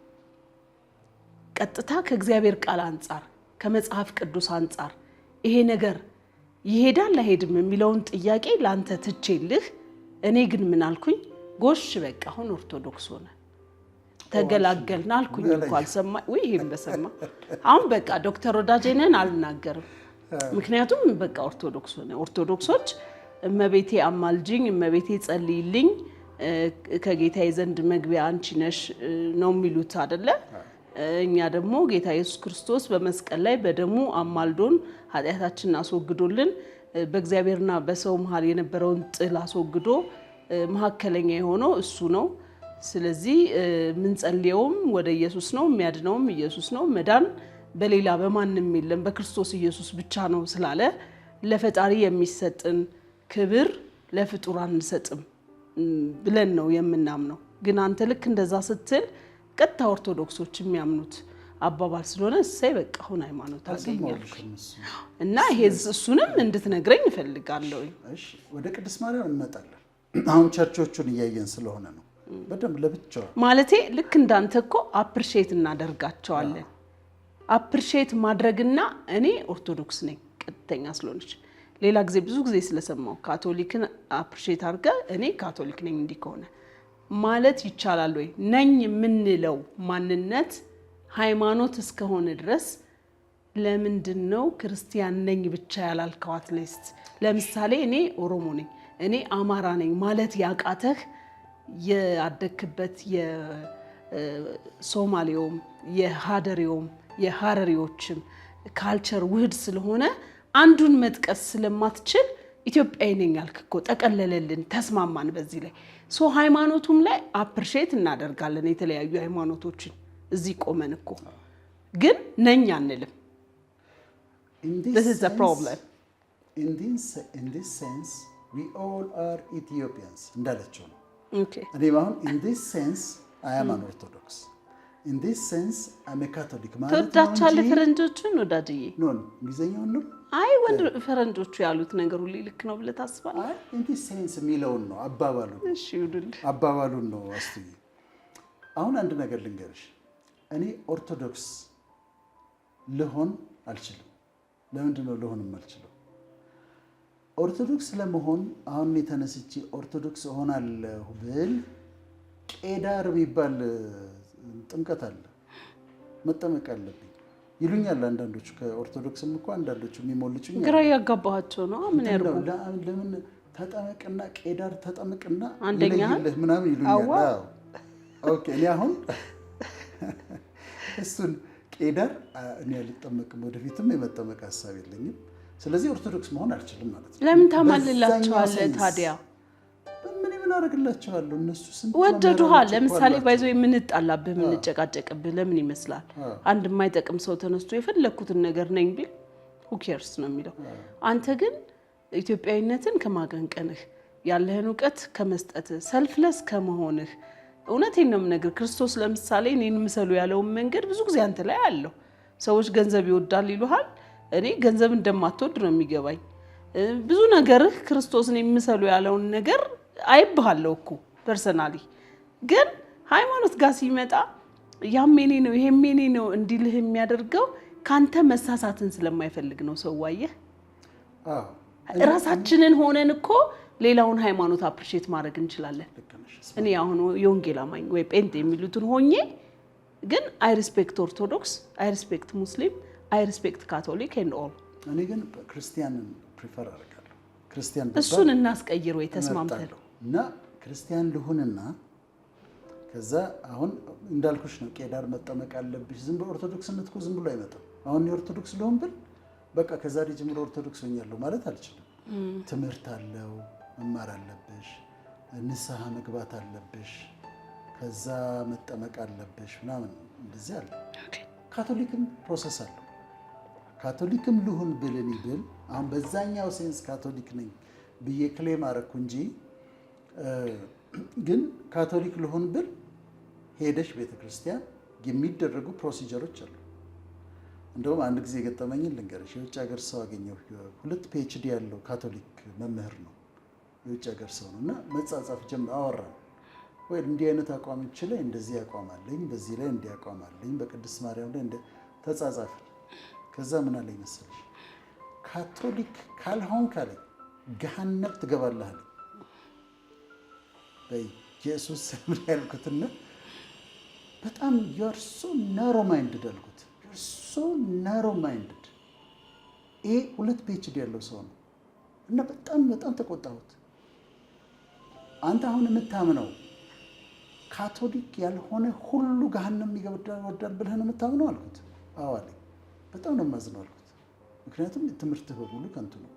ቀጥታ ከእግዚአብሔር ቃል አንጻር ከመጽሐፍ ቅዱስ አንጻር ይሄ ነገር ይሄዳል አይሄድም የሚለውን ጥያቄ ላንተ ትቼልህ፣ እኔ ግን ምን አልኩኝ? ጎሽ በቃ አሁን ኦርቶዶክስ ሆነ ተገላገልን አልኩኝ እኮ አልሰማ ወይ? ይሄን በሰማ አሁን በቃ ዶክተር ወዳጄነን አልናገርም። ምክንያቱም በቃ ኦርቶዶክስ ሆነ። ኦርቶዶክሶች እመቤቴ አማልጅኝ እመቤቴ ጸልይልኝ ከጌታዬ ዘንድ መግቢያ አንቺ ነሽ ነው የሚሉት አይደለ? እኛ ደግሞ ጌታ ኢየሱስ ክርስቶስ በመስቀል ላይ በደሙ አማልዶን ኃጢአታችንን አስወግዶልን በእግዚአብሔርና በሰው መሃል የነበረውን ጥል አስወግዶ መሐከለኛ የሆነው እሱ ነው። ስለዚህ ምን ጸልየውም ወደ ኢየሱስ ነው፣ የሚያድነውም ኢየሱስ ነው። መዳን በሌላ በማንም የለም በክርስቶስ ኢየሱስ ብቻ ነው ስላለ ለፈጣሪ የሚሰጥን ክብር ለፍጡር አንሰጥም ብለን ነው የምናምነው። ግን አንተ ልክ እንደዛ ስትል ቀጥታ ኦርቶዶክሶች የሚያምኑት አባባል ስለሆነ እሰይ በቃ አሁን ሃይማኖት አገኛለሁ እና ይሄ እሱንም እንድትነግረኝ እፈልጋለሁ። እሺ ወደ ቅድስት ማርያም እንመጣለን። አሁን ቸርቾቹን እያየን ስለሆነ ነው በደንብ ለብቻው ማለቴ ልክ እንዳንተ እኮ አፕሪሺየት እናደርጋቸዋለን። አፕሪሺየት ማድረግና እኔ ኦርቶዶክስ ነኝ ቀጥተኛ ስለሆነች ሌላ ጊዜ ብዙ ጊዜ ስለሰማው ካቶሊክን አፕሪሺየት አድርገ እኔ ካቶሊክ ነኝ እንዲህ ከሆነ ማለት ይቻላል ወይ? ነኝ የምንለው ማንነት ሃይማኖት እስከሆነ ድረስ ለምንድን ነው ክርስቲያን ነኝ ብቻ ያላልከው? አትሊስት ለምሳሌ እኔ ኦሮሞ ነኝ እኔ አማራ ነኝ ማለት ያቃተህ ያደክበት የሶማሌውም የሃደሬውም የሃረሪዎችም ካልቸር ውህድ ስለሆነ አንዱን መጥቀስ ስለማትችል ኢትዮጵያዊ ነኝ ያልክ እኮ ጠቀለለልን፣ ተስማማን በዚህ ላይ። ሶ ሃይማኖቱም ላይ አፕሪሺየት እናደርጋለን የተለያዩ ሃይማኖቶችን እዚህ ቆመን እኮ ግን ነኝ አንልም። This is the problem. In this sense we all are Ethiopians እንዳለችው ነው። Okay. እኔ አሁን in this sense I am an Orthodox. In this sense I'm a Catholic ማለት ነው። ተወዳቻለ ፈረንጆቹን ወዳጅዬ ነው እንግሊዘኛው ነው። አይ ወንድ ፈረንጆቹ ያሉት ነገር ሁሉ ልክ ነው ብለህ ታስባለህ? አይ in this sense የሚለውን ነው አባባሉን። እሺ ይሁን አባባሉን ነው አስተይ። አሁን አንድ ነገር ልንገርሽ፣ እኔ ኦርቶዶክስ ልሆን አልችልም። ለምንድን ነው ልሆንም አልችልም? ኦርቶዶክስ ለመሆን አሁን የተነስቼ ኦርቶዶክስ እሆናለሁ ብል ቄዳር የሚባል ጥምቀት አለ መጠመቅ አለብኝ ይሉኛል አንዳንዶቹ። ከኦርቶዶክስም እኮ አንዳንዶቹ የሚሞልጩኝ ግራ ያጋባቸው ነው። ምን ያርጉ? ለምን ተጠመቅና ቄዳር ተጠመቅና አንደኛ ምናምን ይሉኛል። ኦኬ እኔ አሁን እሱን ቄዳር እኔ አልጠመቅም፣ ወደፊትም የመጠመቅ ሐሳብ የለኝም። ስለዚህ ኦርቶዶክስ መሆን አልችልም ማለት ነው። ለምን ታማልላቸዋለህ ታዲያ? ምን አደርግላቸዋለሁ? እነሱ ስንት ወደዱሃ። ለምሳሌ ባይዘው የምንጣላብህ የምንጨቃጨቅብህ ለምን ይመስላል? አንድ የማይጠቅም ሰው ተነስቶ የፈለኩትን ነገር ነኝ ቢል who cares ነው የሚለው። አንተ ግን ኢትዮጵያዊነትን ከማቀንቀንህ ያለህን ዕውቀት ከመስጠትህ ሰልፍለስ ከመሆንህ እውነቴን ነው የምነግር። ክርስቶስ ለምሳሌ እኔን ምሰሉ ያለውን መንገድ ብዙ ጊዜ አንተ ላይ አለው። ሰዎች ገንዘብ ይወዳል ይሉሃል። እኔ ገንዘብ እንደማትወድ ነው የሚገባኝ። ብዙ ነገርህ ክርስቶስን የሚሰሉ ያለውን ነገር አይብሃለሁ እኮ ፐርሰናሊ። ግን ሃይማኖት ጋር ሲመጣ ያም የኔ ነው ይሄም የኔ ነው እንዲልህ የሚያደርገው ካንተ መሳሳትን ስለማይፈልግ ነው። ሰው ዋየህ ራሳችንን ሆነን እኮ ሌላውን ሃይማኖት አፕሪሺየት ማድረግ እንችላለን። እኔ አሁን የወንጌል አማኝ ወይ ጴንጤ የሚሉትን ሆኜ ግን አይ ሪስፔክት ኦርቶዶክስ፣ አይ ሪስፔክት ሙስሊም፣ አይ ሪስፔክት ካቶሊክ ኤንድ ኦል። እኔ ግን ክርስቲያንን ፕሪፈር አደርጋለሁ ክርስቲያን እሱን እናስቀይር ወይ ተስማምተን እና ክርስቲያን ልሁንና ከዛ አሁን እንዳልኩሽ ነው ቄዳር መጠመቅ አለብሽ ዝም ብሎ ኦርቶዶክስነት እኮ ዝም ብሎ አይመጣም አሁን የኦርቶዶክስ ልሆን ብል በቃ ከዛሬ ጀምሮ ኦርቶዶክስ ሆኛለሁ ማለት አልችልም ትምህርት አለው መማር አለብሽ ንስሐ መግባት አለብሽ ከዛ መጠመቅ አለብሽ ምናምን እንደዚህ አለ ካቶሊክም ፕሮሰስ አለው ካቶሊክም ልሁን ብልኝ ብል አሁን በዛኛው ሴንስ ካቶሊክ ነኝ ብዬ ክሌም አረኩ እንጂ ግን ካቶሊክ ልሁን ብል ሄደሽ ቤተክርስቲያን የሚደረጉ ፕሮሲጀሮች አሉ እንደውም አንድ ጊዜ ገጠመኝን ልንገርሽ የውጭ ሀገር ሰው አገኘሁ 2 PhD ያለው ካቶሊክ መምህር ነው የውጭ ሀገር ሰው ነውና መጻጻፍ ጀምር አወራን ወይ እንዲህ አይነት አቋም ይችላል እንደዚህ አቋም አለኝ በዚህ ላይ እንዲህ አቋም አለኝ በቅድስት ማርያም ላይ እንደ ተጻጻፍ ከዛ ምን አለኝ መሰለሽ ካቶሊክ ካልሆን ካለ ገሃነም ትገባለህ አለ በኢየሱስ ስም ያልኩትና በጣም you're so narrow minded አልኩት you're so narrow minded ይሄ 2 PhD ያለው ሰው ነው እና በጣም ተቆጣሁት አንተ አሁን የምታምነው ካቶሊክ ያልሆነ ሁሉ ገሃነም ይገባል ብለህ ነው የምታምነው አልኩት አዎ አለኝ በጣም ነው የማዝነው አልኩት ምክንያቱም ትምህርት በሙሉ ከንቱ ነው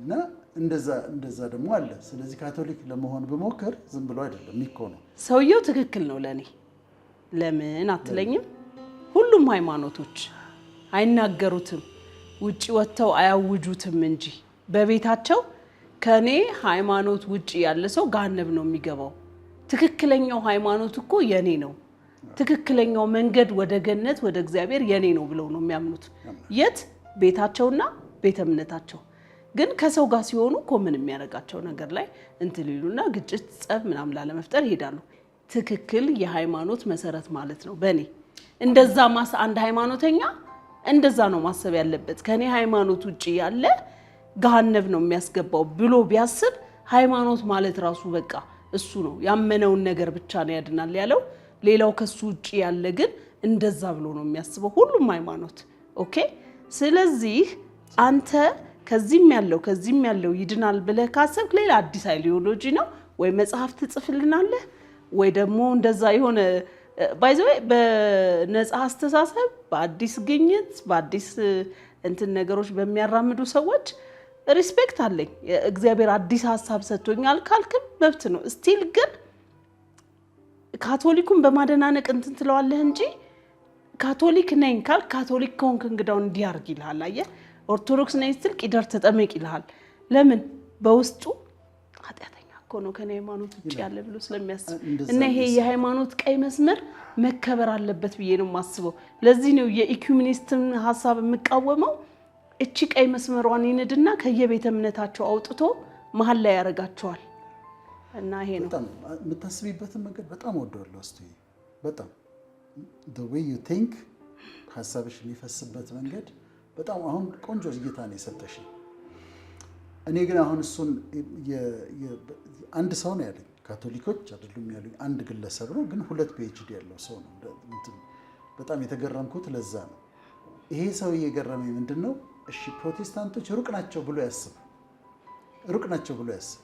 እና እንደዛ ደግሞ አለ ስለዚህ ካቶሊክ ለመሆን በመከር ዝም ብሎ አይደለም የሚኮነው ሰውየው ትክክል ነው ለኔ ለምን አትለኝም ሁሉም ሃይማኖቶች አይናገሩትም ውጪ ወጥተው አያውጁትም እንጂ በቤታቸው ከኔ ሃይማኖት ውጪ ያለ ሰው ገሃነም ነው የሚገባው ትክክለኛው ሃይማኖት እኮ የኔ ነው ትክክለኛው መንገድ ወደ ገነት ወደ እግዚአብሔር የኔ ነው ብለው ነው የሚያምኑት የት ቤታቸውና ቤተ እምነታቸው ግን ከሰው ጋር ሲሆኑ ኮመን የሚያረጋቸው ነገር ላይ እንትልሉና ግጭት ጸብ ምናምን ላለመፍጠር ይሄዳሉ ትክክል የሃይማኖት መሰረት ማለት ነው በኔ እንደዛ አንድ ሃይማኖተኛ እንደዛ ነው ማሰብ ያለበት ከኔ ሃይማኖት ውጪ ያለ ገሃነም ነው የሚያስገባው ብሎ ቢያስብ ሃይማኖት ማለት ራሱ በቃ እሱ ነው ያመነውን ነገር ብቻ ነው ያድናል ያለው ሌላው ከሱ ውጪ ያለ ግን እንደዛ ብሎ ነው የሚያስበው ሁሉም ሃይማኖት ኦኬ ስለዚህ አንተ ከዚህም ያለው ይድናል ብለህ ካሰብክ ሌላ አዲስ አይዲዮሎጂ ነው ወይ መጽሐፍ ትጽፍልናለህ ወይ ደግሞ እንደዛ የሆነ ባይዘው በነጻ አስተሳሰብ በአዲስ ግኝት በአዲስ እንትን ነገሮች በሚያራምዱ ሰዎች ሪስፔክት አለኝ እግዚአብሔር አዲስ ሐሳብ ሰጥቶኛል ካልክም መብት ነው ስቲል ግን ካቶሊኩን በማደናነቅ እንትን ትለዋለህ እንጂ ካቶሊክ ነኝ ካልክ ካቶሊክ ከሆንክ እንግዳው እንዲያርግ ይልሃል አየህ ኦርቶዶክስ ነኝ ስትል ቂደር ተጠመቅ ይልሃል ለምን በውስጡ ኃጢአተኛ እኮ ነው ከኔ ሃይማኖት ውጪ ያለ ብሎ ስለሚያስብ እና ይሄ የሃይማኖት ቀይ መስመር መከበር አለበት ብዬ ነው ማስበው ለዚህ ነው የኢኩሜኒስትን ሐሳብ የምቃወመው እቺ ቀይ መስመሯን ይነድና ከየቤተ እምነታቸው አውጥቶ መሐል ላይ ያረጋቸዋል እና ይሄ ነው በጣም የምታስቢበት መንገድ በጣም ወደዋለሁ እስቲ በጣም the way you think ሐሳብሽ የሚፈስበት መንገድ በጣም አሁን ቆንጆ እይታ ነው የሰጠሽ እኔ ግን አሁን እሱን አንድ ሰው ነው ያለኝ ካቶሊኮች አይደሉም ያሉኝ አንድ ግለሰብ ነው ግን 2 PhD ያለው ሰው ነው በጣም የተገረምኩት ለዛ ነው ይሄ ሰው እየገረመኝ ምንድነው እሺ ፕሮቴስታንቶች ሩቅ ናቸው ብሎ ያስብ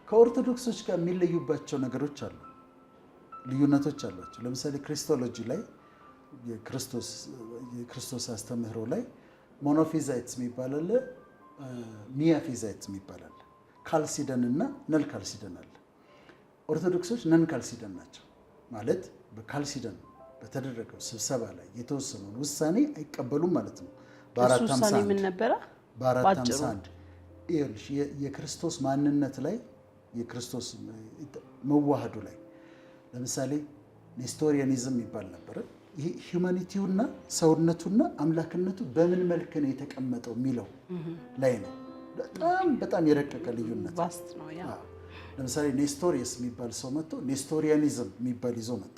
ከኦርቶዶክሶች ጋር የሚለዩባቸው ነገሮች አሉ ልዩነቶች አሏቸው ለምሳሌ ክሪስቶሎጂ ላይ የክርስቶስ አስተምህሮ ላይ ሞኖፊዛይትስ የሚባላል ሚያፊዛይትስ የሚባላል ካልሲደን እና ነል ካልሲደን አለ ኦርቶዶክሶች ነን ካልሲደን ናቸው ማለት በካልሲደን በተደረገው ስብሰባ ላይ የተወሰነው ውሳኔ አይቀበሉም ማለት ነው በ451 ምን ነበር በ451 የክርስቶስ ማንነት ላይ የክርስቶስ መዋሃዱ ላይ ለምሳሌ ኔስቶሪያኒዝም ይባል ነበር ይሄ ሂዩማኒቲውና ሰውነቱና አምላክነቱ በምን መልክ ነው የተቀመጠው ሚለው ላይ ነው በጣም የረቀቀ ልዩነት ቫስት ነው ያ ለምሳሌ ኔስቶሪየስ የሚባል ሰው መጥቶ ኔስቶሪያኒዝም የሚባል ይዞ መጣ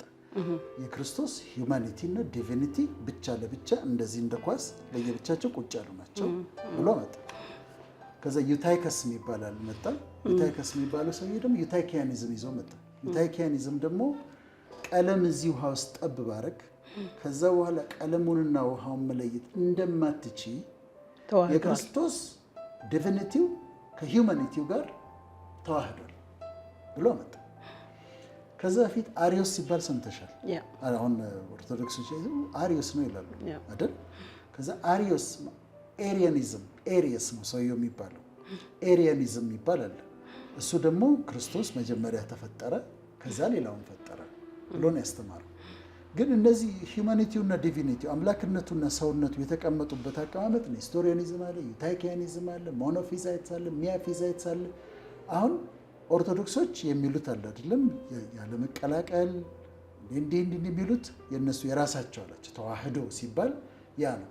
የክርስቶስ ሂዩማኒቲ እና ዲቪኒቲ ብቻ ለብቻ እንደዚህ እንደኳስ ለየብቻቸው ቁጭ ያሉ ናቸው ብሎ መጣ ከዛ ዩታይከስ የሚባል መጣ ዩታይከስ የሚባለው ሰው ደግሞ ዩታይኪያኒዝም ይዞ መጣ ዩታይኪያኒዝም ደግሞ ቀለም እዚህ ውሃ ውስጥ ጠብ ባረክ ከዛ በኋላ ቀለሙንና ውሃውን መለየት እንደማትቺ የክርስቶስ ዲቪኒቲው ከሂውማኒቲው ጋር ተዋህዷል ብሎ መጣ። ከዛ በፊት አሪዮስ ሲባል ሰምተሻል። አሁን ኦርቶዶክሶች አሪዮስ ነው ይላሉ አይደል? ከዛ አሪዮስ ኤሪያኒዝም ኤሪየስ ነው ሰውየው የሚባለው። ኤሪያኒዝም ይባላል። እሱ ደግሞ ክርስቶስ መጀመሪያ ተፈጠረ ከዛ ሌላውን ፈጠረ ብሎ ነው ያስተማረው። ግን እነዚህ ሂውማኒቲውና ዲቪኒቲው አምላክነቱና ሰውነቱ የተቀመጡበት አቀማመጥ ነው። ሂስቶሪያኒዝም አለ፣ ዩታይኪያኒዝም አለ፣ ሞኖፊዛይትስ አለ፣ ሚያፊዛይትስ አለ። አሁን ኦርቶዶክሶች የሚሉት አለ አይደለም ያለ መቀላቀል እንዲህ የሚሉት የነሱ የራሳቸው አላቸው። ተዋህዶ ሲባል ያ ነው።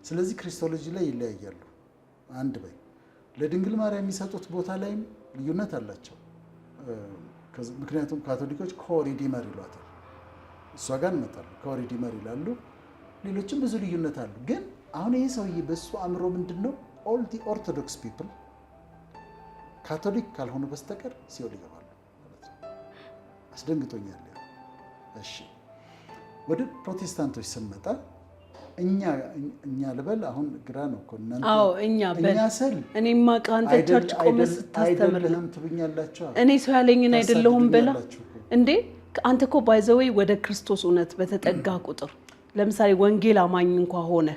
ስለዚህ ክሪስቶሎጂ ላይ ይለያያሉ። አንድ በይ ለድንግል ማርያም የሚሰጡት ቦታ ላይም ልዩነት አላቸው። ምክንያቱም ካቶሊኮች ኮሪዲመር ይሏታል፣ እሷ ጋር እንመጣለን። ኮሪዲመር ይላሉ። ሌሎችም ብዙ ልዩነት አሉ። ግን አሁን ይሄ ሰውዬ በእሱ አእምሮ ምንድን ነው ኦል ዲ ኦርቶዶክስ ፒፕል ካቶሊክ ካልሆኑ በስተቀር ሲኦል ይገባሉ ማለት ነው። አስደንግጦኛል። እሺ ወደ ፕሮቴስታንቶች ስንመጣ እኛ ልበል አሁን ግራ ነው እኮ እናንተ። አዎ እኛ ስል እኔማ አንተ ቸርች ቆመህ ስታስተምር ትብኛላችሁ። እኔ ሰው ያለኝን አይደለሁም በላ እንዴ። አንተ እኮ ባይ ዘ ዌይ ወደ ክርስቶስ እውነት በተጠጋ ቁጥር ለምሳሌ ወንጌል አማኝ እንኳን ሆነ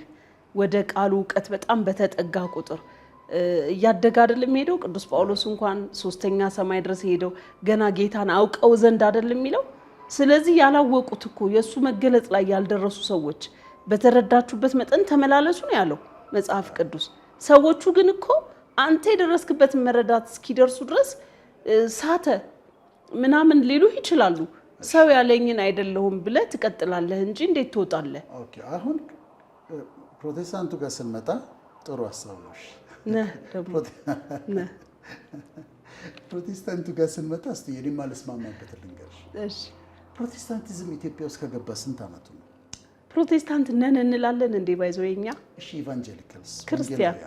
ወደ ቃሉ እውቀት በጣም በተጠጋ ቁጥር እያደገ አይደለም ሄደው። ቅዱስ ጳውሎስ እንኳን 3ኛ ሰማይ ድረስ ሄደው ገና ጌታን አውቀው ዘንድ አይደለም የሚለው። ስለዚህ ያላወቁት እኮ የሱ መገለጥ ላይ ያልደረሱ ሰዎች በተረዳችሁበት መጠን ተመላለሱ ነው ያለው መጽሐፍ ቅዱስ። ሰዎቹ ግን እኮ አንተ የደረስክበትን መረዳት እስኪደርሱ ድረስ ሳተ ምናምን ሊሉ ይችላሉ። ሰው ያለኝን አይደለሁም ብለህ ትቀጥላለህ እንጂ እንዴት ትወጣለህ? ኦኬ አሁን ፕሮቴስታንቱ ጋር ስንመጣ ጥሩ ሐሳብ ነው ፕሮቴስታንቱ ጋር ስንመጣ እስቲ የኔማ ልስማማበት ልንገርሽ። እሺ ፕሮቴስታንቲዝም ኢትዮጵያ ውስጥ ከገባ ስንት ዓመቱ ነው? ፕሮቴስታንት ነን እንላለን እንዴ? ባይዘው የኛ እሺ ኢቫንጀሊካልስ ክርስቲያን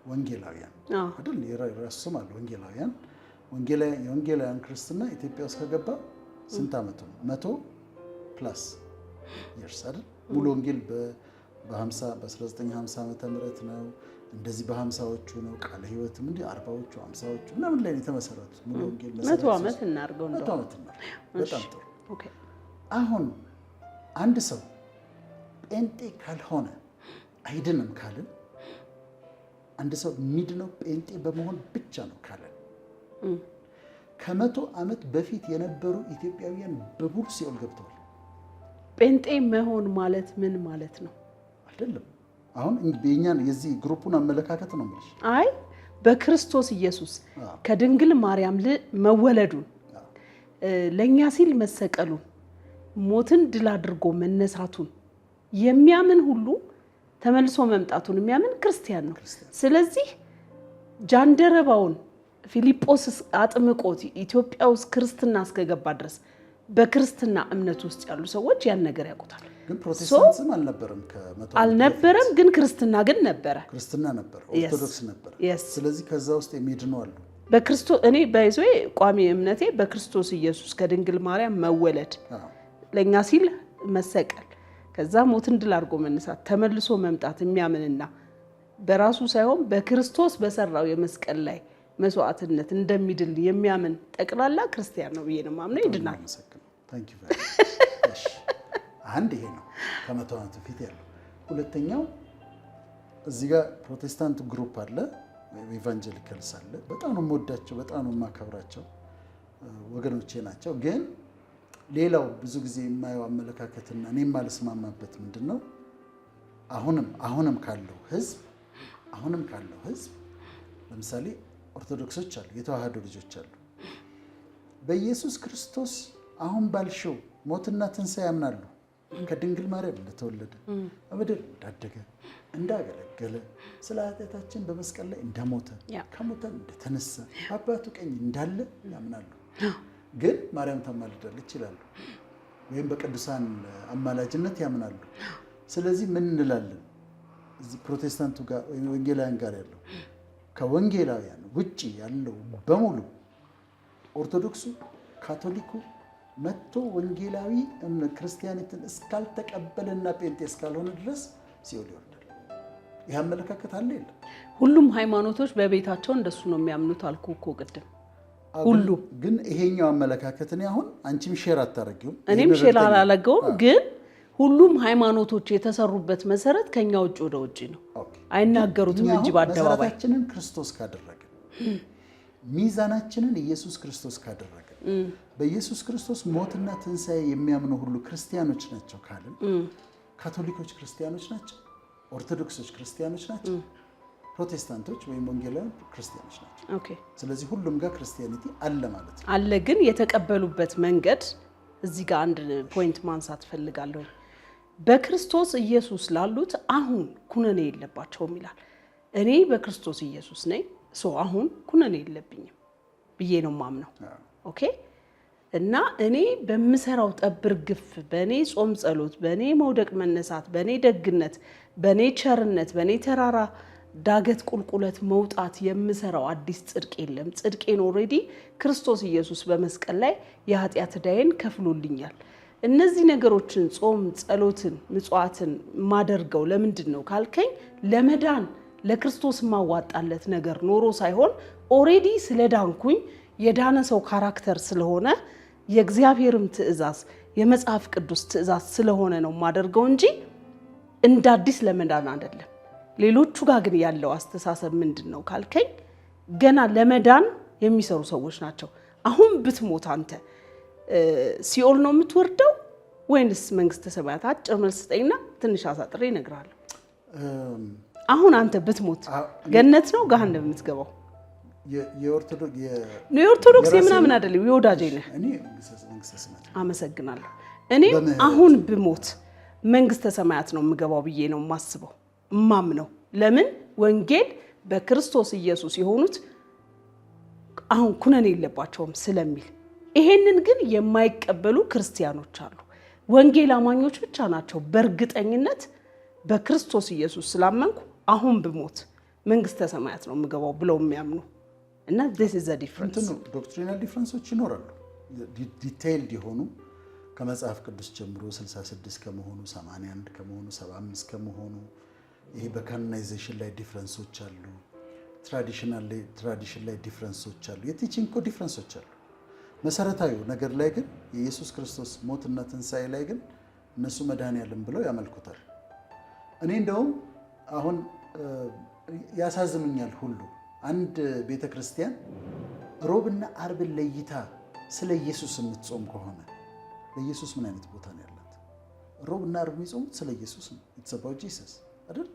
ወንጌላውያን አይደል? የራሱም አለ ወንጌላውያን። የወንጌላውያን ክርስትና ኢትዮጵያ ውስጥ ከገባ ስንት ዓመቱ ነው? 100+ ይርስ አይደል? ሙሉ ወንጌል በ1950 ዓመተ ምህረት ነው። እንደዚህ በ50ዎቹ ነው። ቃለ ሕይወትም እንደ 40ዎቹ 50ዎቹ ምናምን ላይ የተመሰረቱት ሙሉ ወንጌል መሰረት 100 ዓመት እናርገው ነው። 100 ዓመት ነው። በጣም ጥሩ። ኦኬ አሁን አንድ ሰው ጴንጤ ካልሆነ አይድንም ካልን አንድ ሰው የሚድነው ጴንጤ በመሆን ብቻ ነው ካልን ከ100 ዓመት በፊት የነበሩ ኢትዮጵያውያን በሙሉ ሲኦል ገብተዋል። ጴንጤ መሆን ማለት ምን ማለት ነው? አይደለም አሁን የኛን የዚህ ግሩፑን አመለካከት ነው ማለት። አይ በክርስቶስ ኢየሱስ ከድንግል ማርያም መወለዱን ለኛ ሲል መሰቀሉን ሞትን ድል አድርጎ መነሳቱን የሚያምን ሁሉ ተመልሶ መምጣቱን የሚያምን ክርስቲያን ነው። ስለዚህ ጃንደረባውን ፊልጶስ አጥምቆት ኢትዮጵያ ውስጥ ክርስትና እስከገባ ድረስ በክርስትና እምነት ውስጥ ያሉ ሰዎች ያን ነገር ያውቁታል። ግን ፕሮቴስታንትም አልነበረም፣ ግን ክርስትና ግን ነበረ። ክርስትና ነበር፣ ኦርቶዶክስ ነበር። ስለዚህ ከዛ ውስጥ የሚድኑ አሉ። በክርስቶስ እኔ ባይዞ ቋሚ እምነቴ በክርስቶስ ኢየሱስ ከድንግል ማርያም መወለድ ለኛ ሲል መሰቀል ከዛ ሞትን ድል አድርጎ መነሳት ተመልሶ መምጣት የሚያምንና በራሱ ሳይሆን በክርስቶስ በሰራው የመስቀል ላይ መስዋዕትነት እንደሚድል የሚያምን ጠቅላላ ክርስቲያን ነው ብዬ ነው ማምነው። ይድናል። አንድ ይሄ ነው ከ100 ዓመት በፊት ያለው። ሁለተኛው እዚህ ጋር ፕሮቴስታንት ግሩፕ አለ፣ ኢቫንጀሊካልስ አለ። በጣም ነው የምወዳቸው፣ በጣም ነው የማከብራቸው ወገኖቼ ናቸው። ግን ሌላው ብዙ ጊዜ የማየው አመለካከትና እኔ የማልስማማበት ምንድን ነው አሁንም ካለው ህዝብ ለምሳሌ ኦርቶዶክሶች አሉ፣ የተዋህዶ ልጆች አሉ። በኢየሱስ ክርስቶስ አሁን ባልሽው ሞትና ትንሣኤ ያምናሉ። ከድንግል ማርያም እንደተወለደ በምድር እንዳደገ እንዳገለገለ ስለ ኃጢአታችን በመስቀል ላይ እንደሞተ ከሞተን እንደተነሳ አባቱ ቀኝ እንዳለ ያምናሉ። ግን ማርያም ታማልዳለች ይላሉ፣ ወይም በቅዱሳን አማላጅነት ያምናሉ። ስለዚህ ምን እንላለን? እዚህ ፕሮቴስታንቱ ጋር ወይም ወንጌላውያን ጋር ያለው ከወንጌላውያን ውጪ ያለው በሙሉ ኦርቶዶክሱ፣ ካቶሊኩ መጥቶ ወንጌላዊ ክርስቲያኒትን እስካልተቀበለና ጴንጤ እስካልሆነ ድረስ ሲኦል ይወርዳል። ይህ አመለካከት አለ የለም? ሁሉም ሃይማኖቶች በቤታቸው እንደሱ ነው የሚያምኑት አልኩ እኮ ቅድም። ሁሉ ግን ይሄኛው አመለካከት እኔ አሁን አንቺም ሼር አታረጊው እኔም ሼር አላረገውም። ግን ሁሉም ሃይማኖቶች የተሰሩበት መሰረት ከኛ ውጭ ወደ ውጭ ነው። አይናገሩትም እንጂ በአደባባይ መሰረታችንን ክርስቶስ ካደረገ ሚዛናችንን ኢየሱስ ክርስቶስ ካደረገ በኢየሱስ ክርስቶስ ሞትና ትንሣኤ የሚያምኑ ሁሉ ክርስቲያኖች ናቸው ካልን ካቶሊኮች ክርስቲያኖች ናቸው፣ ኦርቶዶክሶች ክርስቲያኖች ናቸው፣ ፕሮቴስታንቶች ወይም ወንጌላውያን ክርስቲያኖች ናቸው። ኦኬ። ስለዚህ ሁሉም ጋር ክርስቲያኒቲ አለ ማለት ነው። አለ ግን የተቀበሉበት መንገድ እዚህ ጋር አንድ ፖይንት ማንሳት ፈልጋለሁ። በክርስቶስ ኢየሱስ ላሉት አሁን ኩነኔ የለባቸውም ይላል። እኔ በክርስቶስ ኢየሱስ ነኝ አሁን ኩነኔ የለብኝም ብዬ ነው ማምነው። ኦኬ። እና እኔ በምሰራው ጠብር ግፍ፣ በእኔ ጾም ጸሎት፣ በእኔ መውደቅ መነሳት፣ በእኔ ደግነት፣ በእኔ ቸርነት፣ በእኔ ተራራ ዳገት ቁልቁለት መውጣት የምሰራው አዲስ ጽድቅ የለም። ጽድቄን ኦልሬዲ ክርስቶስ ኢየሱስ በመስቀል ላይ የኃጢአት ዕዳዬን ከፍሎልኛል። እነዚህ ነገሮችን ጾም ጸሎትን ምጽዋትን ማደርገው ለምንድን ነው ካልከኝ ለመዳን ለክርስቶስ ማዋጣለት ነገር ኖሮ ሳይሆን ኦልሬዲ ስለዳንኩኝ የዳነ ሰው ካራክተር ስለሆነ የእግዚአብሔርም ትእዛዝ የመጽሐፍ ቅዱስ ትእዛዝ ስለሆነ ነው ማደርገው እንጂ እንደ አዲስ ለመዳን አይደለም። ሌሎቹ ጋር ግን ያለው አስተሳሰብ ምንድነው ካልከኝ ገና ለመዳን የሚሰሩ ሰዎች ናቸው። አሁን ብትሞት አንተ ሲኦል ነው የምትወርደው ወይንስ መንግስተ ሰማያት? አጭር መልስ ስጠኝና ትንሽ አሳጥሬ እነግርሃለሁ። አሁን አንተ ብትሞት ገነት ነው ገሃነም የምትገባው? የኦርቶዶክስ የምናምን አይደለም፣ የወዳጄ ነህ። አመሰግናለሁ። እኔ አሁን ብሞት መንግስተ ሰማያት ነው የምገባው ብዬ ነው የማስበው እማምነው። ለምን? ወንጌል በክርስቶስ ኢየሱስ የሆኑት አሁን ኩነኔ የለባቸውም ስለሚል። ይሄንን ግን የማይቀበሉ ክርስቲያኖች አሉ። ወንጌል አማኞች ብቻ ናቸው በእርግጠኝነት በክርስቶስ ኢየሱስ ስላመንኩ አሁን ብሞት መንግስተ ሰማያት ነው የምገባው ብለው የሚያምኑ እና this is the difference። ዶክትሪናል ዲፍረንሶች ይኖራሉ። ዲቴይልድ የሆኑ ከመጽሐፍ ቅዱስ ጀምሮ 66 ከመሆኑ 81 ከመሆኑ 75 ከመሆኑ ይሄ በካኖናይዜሽን ላይ ዲፍረንሶች አሉ። ትራዲሽን ላይ ዲፍረንሶች አሉ። የቲቺንግ ኮ ዲፍረንሶች አሉ። መሰረታዊ ነገር ላይ ግን የኢየሱስ ክርስቶስ ሞትና ትንሣኤ ላይ ግን እነሱ መድኃኔዓለም ብለው ያመልኩታል። እኔ እንደውም አሁን ያሳዝምኛል ሁሉ አንድ ቤተክርስቲያን ሮብና አርብን ለይታ ስለ ኢየሱስ የምትጾም ከሆነ ለኢየሱስ ምን አይነት ቦታ ነው ያላት? ሮብና አርብ የሚጾሙት ስለ ኢየሱስ ነው። ኢትስ አባውት ጂሰስ አይደል?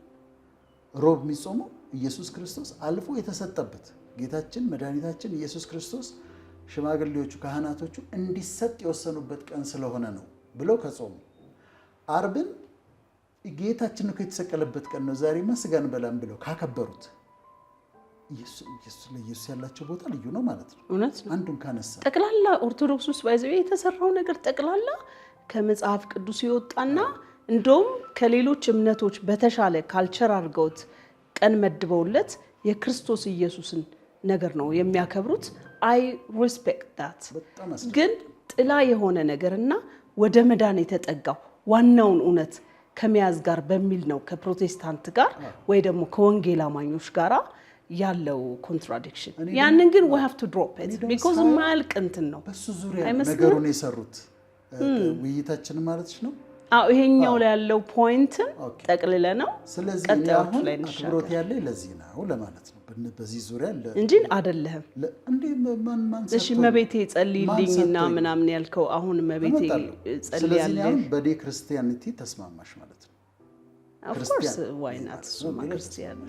ሮብ የሚጾመው ኢየሱስ ክርስቶስ አልፎ የተሰጠበት ጌታችን መድኃኒታችን ኢየሱስ ክርስቶስ ሽማግሌዎቹ ካህናቶቹ እንዲሰጥ የወሰኑበት ቀን ስለሆነ ነው ብለው ከጾሙ፣ አርብን ጌታችን እኮ የተሰቀለበት ቀን ነው ዛሬማ ስጋ እንበላም ብለው ካከበሩት ለኢየሱስ ያላቸው ቦታ ልዩ ነው ማለት ነው። እውነት ነው። አንዱን ካነሳ ጠቅላላ ኦርቶዶክስ ውስጥ ባይዘው የተሰራው ነገር ጠቅላላ ከመጽሐፍ ቅዱስ ይወጣና እንደውም ከሌሎች እምነቶች በተሻለ ካልቸር አድርገውት ቀን መድበውለት የክርስቶስ ኢየሱስን ነገር ነው የሚያከብሩት። አይ ሪስፔክት ዳት። ግን ጥላ የሆነ ነገርና ወደ መዳን የተጠጋው ዋናውን እውነት ከመያዝ ጋር በሚል ነው ከፕሮቴስታንት ጋር ወይ ደግሞ ከወንጌል አማኞች ጋራ ያለው ኮንትራዲክሽን። ያንን ግን we have to drop it because ማልቅ እንትን ነው በሱ ዙሪያ ነገሩን የሰሩት ውይይታችን ማለት ነው። ይሄኛው ላይ ያለው ፖይንትን ጠቅልለ ነው። ስለዚህ አሁን አክብሮት ያለ ለዚህ ነው ለማለት ነው። በዚህ ዙሪያ እንጂ አይደለም እንዴ እሺ መቤቴ ጸልይልኝና ምናምን ያልከው አሁን መቤቴ ጸልያለሁ። ስለዚህ በዴ ክርስቲያኒቲ ተስማማሽ ማለት ነው። of course why not so ክርስቲያን።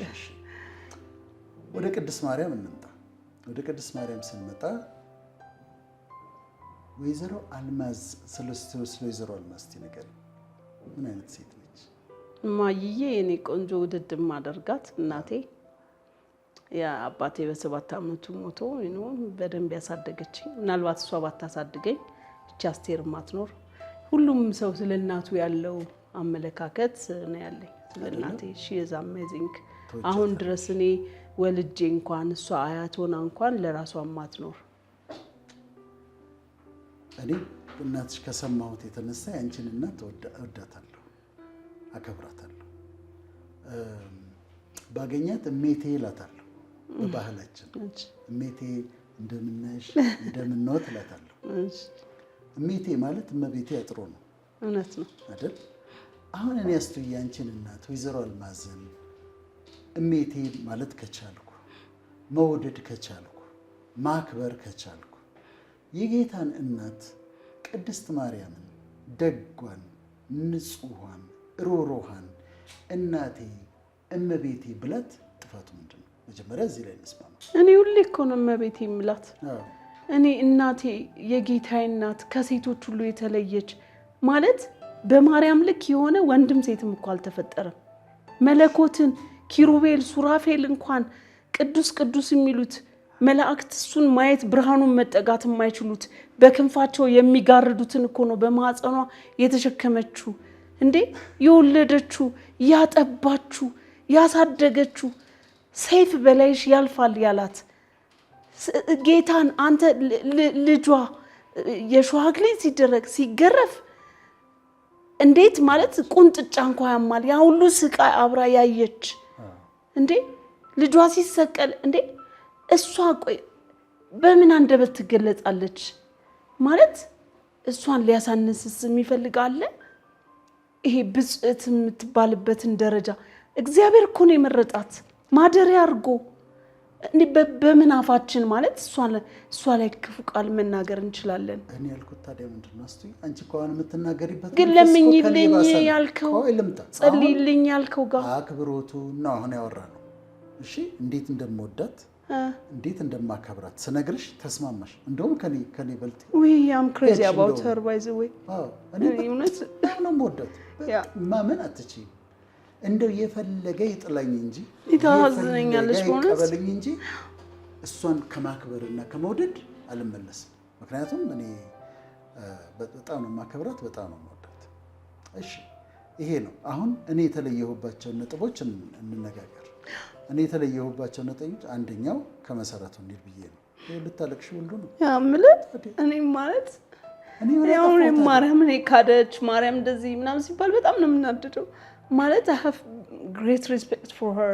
ወደ ቅድስት ማርያም እንምጣ። ወደ ቅድስት ማርያም ስንመጣ ወይዘሮ አልማዝ ወይዘሮ አልማዝ ነገር ምን አይነት ሴት ነች? ማይዬ የኔ ቆንጆ ውድድ ማደርጋት እናቴ ያ አባቴ በ7 ዓመቱ ሞቶ ነው በደንብ ያሳደገችኝ። ምናልባት እሷ ባታሳድገኝ እቺ አስቴር ማትኖር። ሁሉም ሰው ስለ እናቱ ያለው አመለካከት ነው ያለኝ ስለ እናቴ። she is amazing። አሁን ድረስ እኔ ወልጄ እንኳን እሷ አያት ሆና እንኳን ለራሷ ማትኖር። እኔ እናትሽ ከሰማሁት የተነሳ ያንቺን እናት እወዳታለሁ፣ አከብራታለሁ። ባገኛት እሜቴ እላታለሁ። በባህላችን እሜቴ እንደምነሽ እንደምንወት እላታለሁ። እሜቴ ማለት እመቤቴ አጥሮ ነው። እውነት ነው አይደል? አሁን እኔ አስቱዬ አንቺን እናት ወይዘሮ አልማዝን እሜቴ ማለት ከቻልኩ፣ መውደድ ከቻልኩ፣ ማክበር ከቻልኩ የጌታን እናት ቅድስት ማርያምን ደጓን፣ ንጹሐን፣ ሮሮሃን እናቴ እመቤቴ ብላት ጥፋቱ ምንድን ነው? መጀመሪያ እዚህ ላይ እንስማማ። እኔ ሁሌ እኮ ነው እመቤቴ የምላት። እኔ እናቴ የጌታዬ እናት ከሴቶች ሁሉ የተለየች ማለት በማርያም ልክ የሆነ ወንድም ሴትም እኮ አልተፈጠረም። መለኮትን ኪሩቤል ሱራፌል እንኳን ቅዱስ ቅዱስ የሚሉት መላእክት እሱን ማየት ብርሃኑን መጠጋት የማይችሉት በክንፋቸው የሚጋርዱትን እኮ ነው በማህፀኗ የተሸከመችው እንዴ የወለደችው ያጠባችው ያሳደገችው ሰይፍ በላይሽ ያልፋል ያላት ጌታን አንተ ልጇ የሾህ አክሊል ሲደረግ ሲገረፍ እንዴት ማለት ቁንጥጫ እንኳን ያማል ያ ሁሉ ስቃይ አብራ ያየች እንዴ ልጇ ሲሰቀል እንዴ እሷ ቆይ በምን አንደበት ትገለጻለች ማለት እሷን ሊያሳንስስ የሚፈልግ አለ? ይሄ ብጽዕት የምትባልበትን ደረጃ እግዚአብሔር እኮ ነው የመረጣት ማደሪያ አድርጎ እንዴ በምን አፋችን ማለት እሷ ላይ ክፉ ቃል መናገር እንችላለን? እኔ ያልኩት ታዲያ ምንድነው? እስቲ አንቺ እንኳን የምትናገሪበት ግን ለምኝልኝ ያልከው ጸልይልኝ ያልከው ጋር አክብሮቱ ነው አሁን ያወራነው። እሺ እንዴት እንደምወዳት እንዴት እንደማከብራት ስነግርሽ ተስማማሽ። እንደውም ከኔ በልጥ ወይ am crazy about her by the way እኔ እውነት ነው የምወዳት ማመን አትችይም። እንደው የፈለገ ይጥላኝ እንጂ ይታዘነኛለሽ ሆነስ ቀበልኝ እንጂ እሷን ከማክበርና ከመውደድ አልመለስም። ምክንያቱም እኔ በጣም ነው ማከብራት በጣም ነው የምወዳት። እሺ ይሄ ነው አሁን እኔ የተለየሁባቸው ነጥቦች እንነጋገር። እኔ የተለየሁባቸው ነጥቦች አንደኛው ከመሰረቱ እንዲል ብዬ ነው ልታለቅሽ ሁሉ ነው ያምልጥ እኔ ማለት ያው ማርያም እኔ ካደች ማርያም እንደዚህ ምናምን ሲባል በጣም ነው የምናደደው ማለት I have great respect for her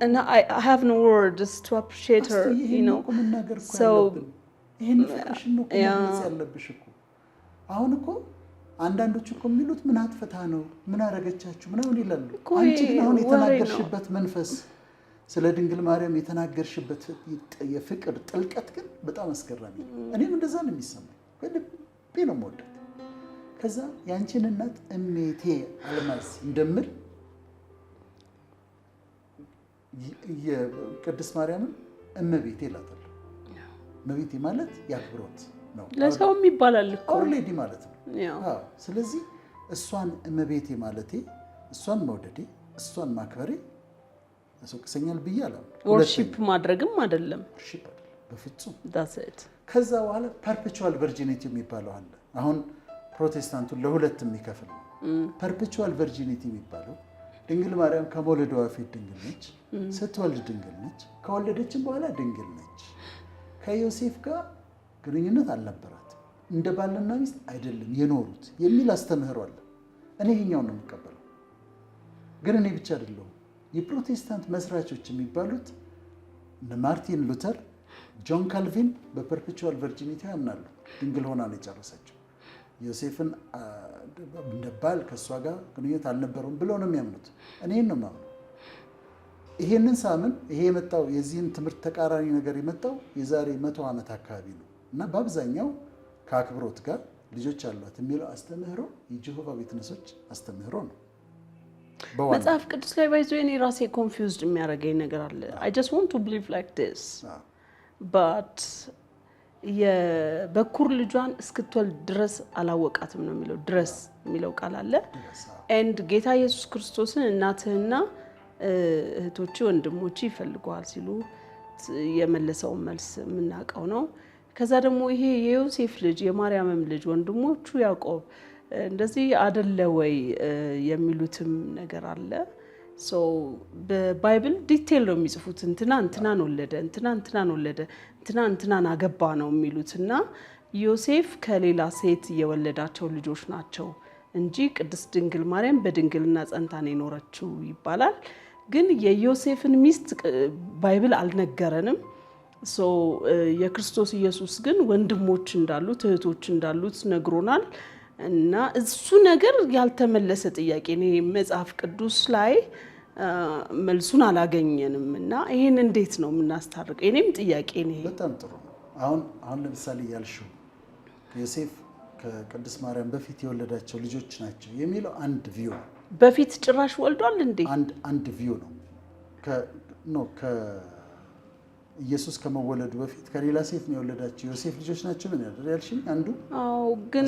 and I have no words to appreciate her you know so ይሄን ፍቅርሽን ነው ማለት ያለብሽ እኮ አሁን እኮ አንዳንዶች እኮ የሚሉት ምን አጥፍታ ነው ምን አረገቻችሁ ምናምን ይላሉ። አንቺ ግን አሁን የተናገርሽበት መንፈስ ስለ ድንግል ማርያም የተናገርሽበት የፍቅር ጥልቀት ግን በጣም አስገራሚ ነው። እኔም እንደዛ ነው የሚሰማኝ ልቤ ነው የምወዳት። ከዛ ያንቺን እናት እሜቴ አልማዝ እንደምል የቅድስት ማርያምን እመቤቴ እላታለሁ። እመቤቴ ማለት ያክብሮት ነው ለሰውም ይባላል እኮ ኦልሬዲ ማለት ነው። ስለዚህ እሷን እመቤቴ ማለቴ እሷን መውደዴ እሷን ማክበሬ ያስወቅሰኛል ብዬ አላም ወርሺፕ ማድረግም አይደለም ወርሺፕ አይደለም በፍጹም that's it። ከዛ በኋላ ፐርፔቹዋል ቨርጂኒቲ የሚባለው አለ። አሁን ፕሮቴስታንቱን ለሁለት የሚከፍል ነው። ፐርፔቹዋል ቨርጂኒቲ የሚባለው ድንግል ማርያም ከመውለዷ በፊት ድንግል ነች፣ ስትወልድ ድንግል ነች፣ ከወለደችም በኋላ ድንግል ነች። ከዮሴፍ ጋር ግንኙነት አልነበራትም፣ እንደ ባልና ሚስት አይደለም የኖሩት የሚል አስተምህሮ አለ። እኔ ይሄኛውን ነው የምቀበለው። ግን እኔ ብቻ አይደለሁም። የፕሮቴስታንት መስራቾች የሚባሉት ማርቲን ሉተር፣ ጆን ካልቪን በፐርፔቹዋል ቨርጂኒቲ ያምናሉ። ድንግል ሆና ነው የጨረሰችው። ዮሴፍን እንደ ባል ከእሷ ጋር ግንኙነት አልነበረውም ብለው ነው የሚያምኑት። እኔን ነው የማምነው። ይሄንን ሳምን ይሄ የመጣው የዚህን ትምህርት ተቃራኒ ነገር የመጣው የዛሬ 100 ዓመት አካባቢ ነው እና በአብዛኛው ከአክብሮት ጋር ልጆች አሏት የሚለው አስተምህሮ የጀሆቫ ዊትነሶች አስተምህሮ ነው። መጽሐፍ ቅዱስ ላይ ባይዘው እኔ ራሴ ኮንፊውዝድ የሚያደርገኝ ነገር አለ። I just want to believe like this but የበኩር ልጇን እስክትወልድ ድረስ አላወቃትም ነው የሚለው። ድረስ የሚለው ቃል አለ and ጌታ ኢየሱስ ክርስቶስን እናትህና እህቶች ወንድሞች ይፈልጓል ሲሉ የመለሰው መልስ የምናውቀው ነው። ከዛ ደግሞ ይሄ የዮሴፍ ልጅ የማርያምም ልጅ ወንድሞቹ ያዕቆብ እንደዚህ አይደለ ወይ የሚሉትም ነገር አለ። ሶ በባይብል ዲቴል ነው የሚጽፉት። እንትናን ወለደ እንትናን ወለደ እንትናን አገባ ነው የሚሉትና ዮሴፍ ከሌላ ሴት የወለዳቸው ልጆች ናቸው እንጂ ቅድስት ድንግል ማርያም በድንግልና ጸንታ ነው የኖረችው ይባላል። ግን የዮሴፍን ሚስት ባይብል አልነገረንም። የክርስቶስ ኢየሱስ ግን ወንድሞች እንዳሉት እህቶች እንዳሉት ነግሮናል። እና እሱ ነገር ያልተመለሰ ጥያቄ ነው። መጽሐፍ ቅዱስ ላይ መልሱን አላገኘንም እና ይሄን እንዴት ነው የምናስታርቀው? እኔም ጥያቄ ነው። በጣም ጥሩ ነው። አሁን ለምሳሌ ያልሽው ዮሴፍ ከቅድስት ማርያም በፊት የወለዳቸው ልጆች ናቸው የሚለው አንድ ቪው ነው። በፊት ጭራሽ ወልዷል እንዴ? አንድ ቪው ነው። ኢየሱስ ከመወለዱ በፊት ከሌላ ሴት ነው የወለዳቸው ዮሴፍ ልጆች ናቸው ምን ያልሽኝ አንዱ። አዎ፣ ግን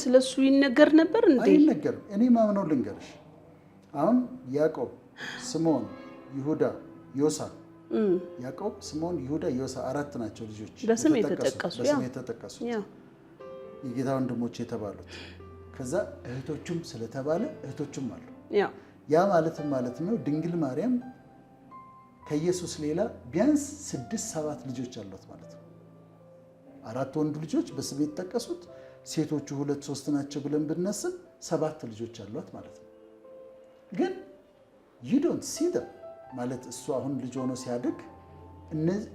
ስለሱ ይነገር ነበር እንዴ? አይነገርም። እኔ ማምነው ልንገርሽ። አሁን ያዕቆብ፣ ስምዖን፣ ይሁዳ፣ ዮሳ ያዕቆብ፣ ስምዖን፣ ይሁዳ፣ ዮሳ 4 ናቸው ልጆች በስም የተጠቀሱት የጌታ ወንድሞች የተባሉት። ከዛ እህቶቹም ስለተባለ እህቶቹም አሉ። ያ ማለት ነው ድንግል ማርያም ከኢየሱስ ሌላ ቢያንስ 6-7 ልጆች አሏት ማለት ነው። 4 ወንድ ልጆች በስም የተጠቀሱት፣ ሴቶቹ 2-3 ናቸው ብለን ብናስብ 7 ልጆች አሏት ማለት ነው። ግን you don't see them ማለት እሱ አሁን ልጅ ሆኖ ሲያድግ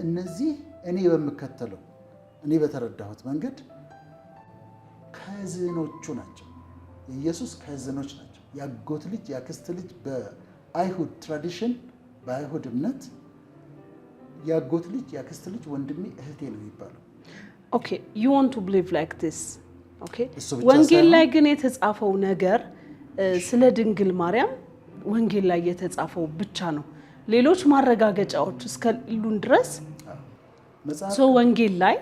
እነዚህ እኔ በምከተለው እኔ በተረዳሁት መንገድ ከዝኖቹ ናቸው። የኢየሱስ ከዝኖች ናቸው። ያጎት ልጅ፣ ያክስት ልጅ በአይሁድ ትራዲሽን በአይሁድ እምነት ያጎት ልጅ፣ ያክስት ልጅ፣ ወንድሜ፣ እህቴ ነው የሚባለው። ኦኬ you want to believe like this ኦኬ። ወንጌል ላይ ግን የተጻፈው ነገር ስለ ድንግል ማርያም ወንጌል ላይ የተጻፈው ብቻ ነው። ሌሎች ማረጋገጫዎች እስከሉን ድረስ ወንጌል ላይ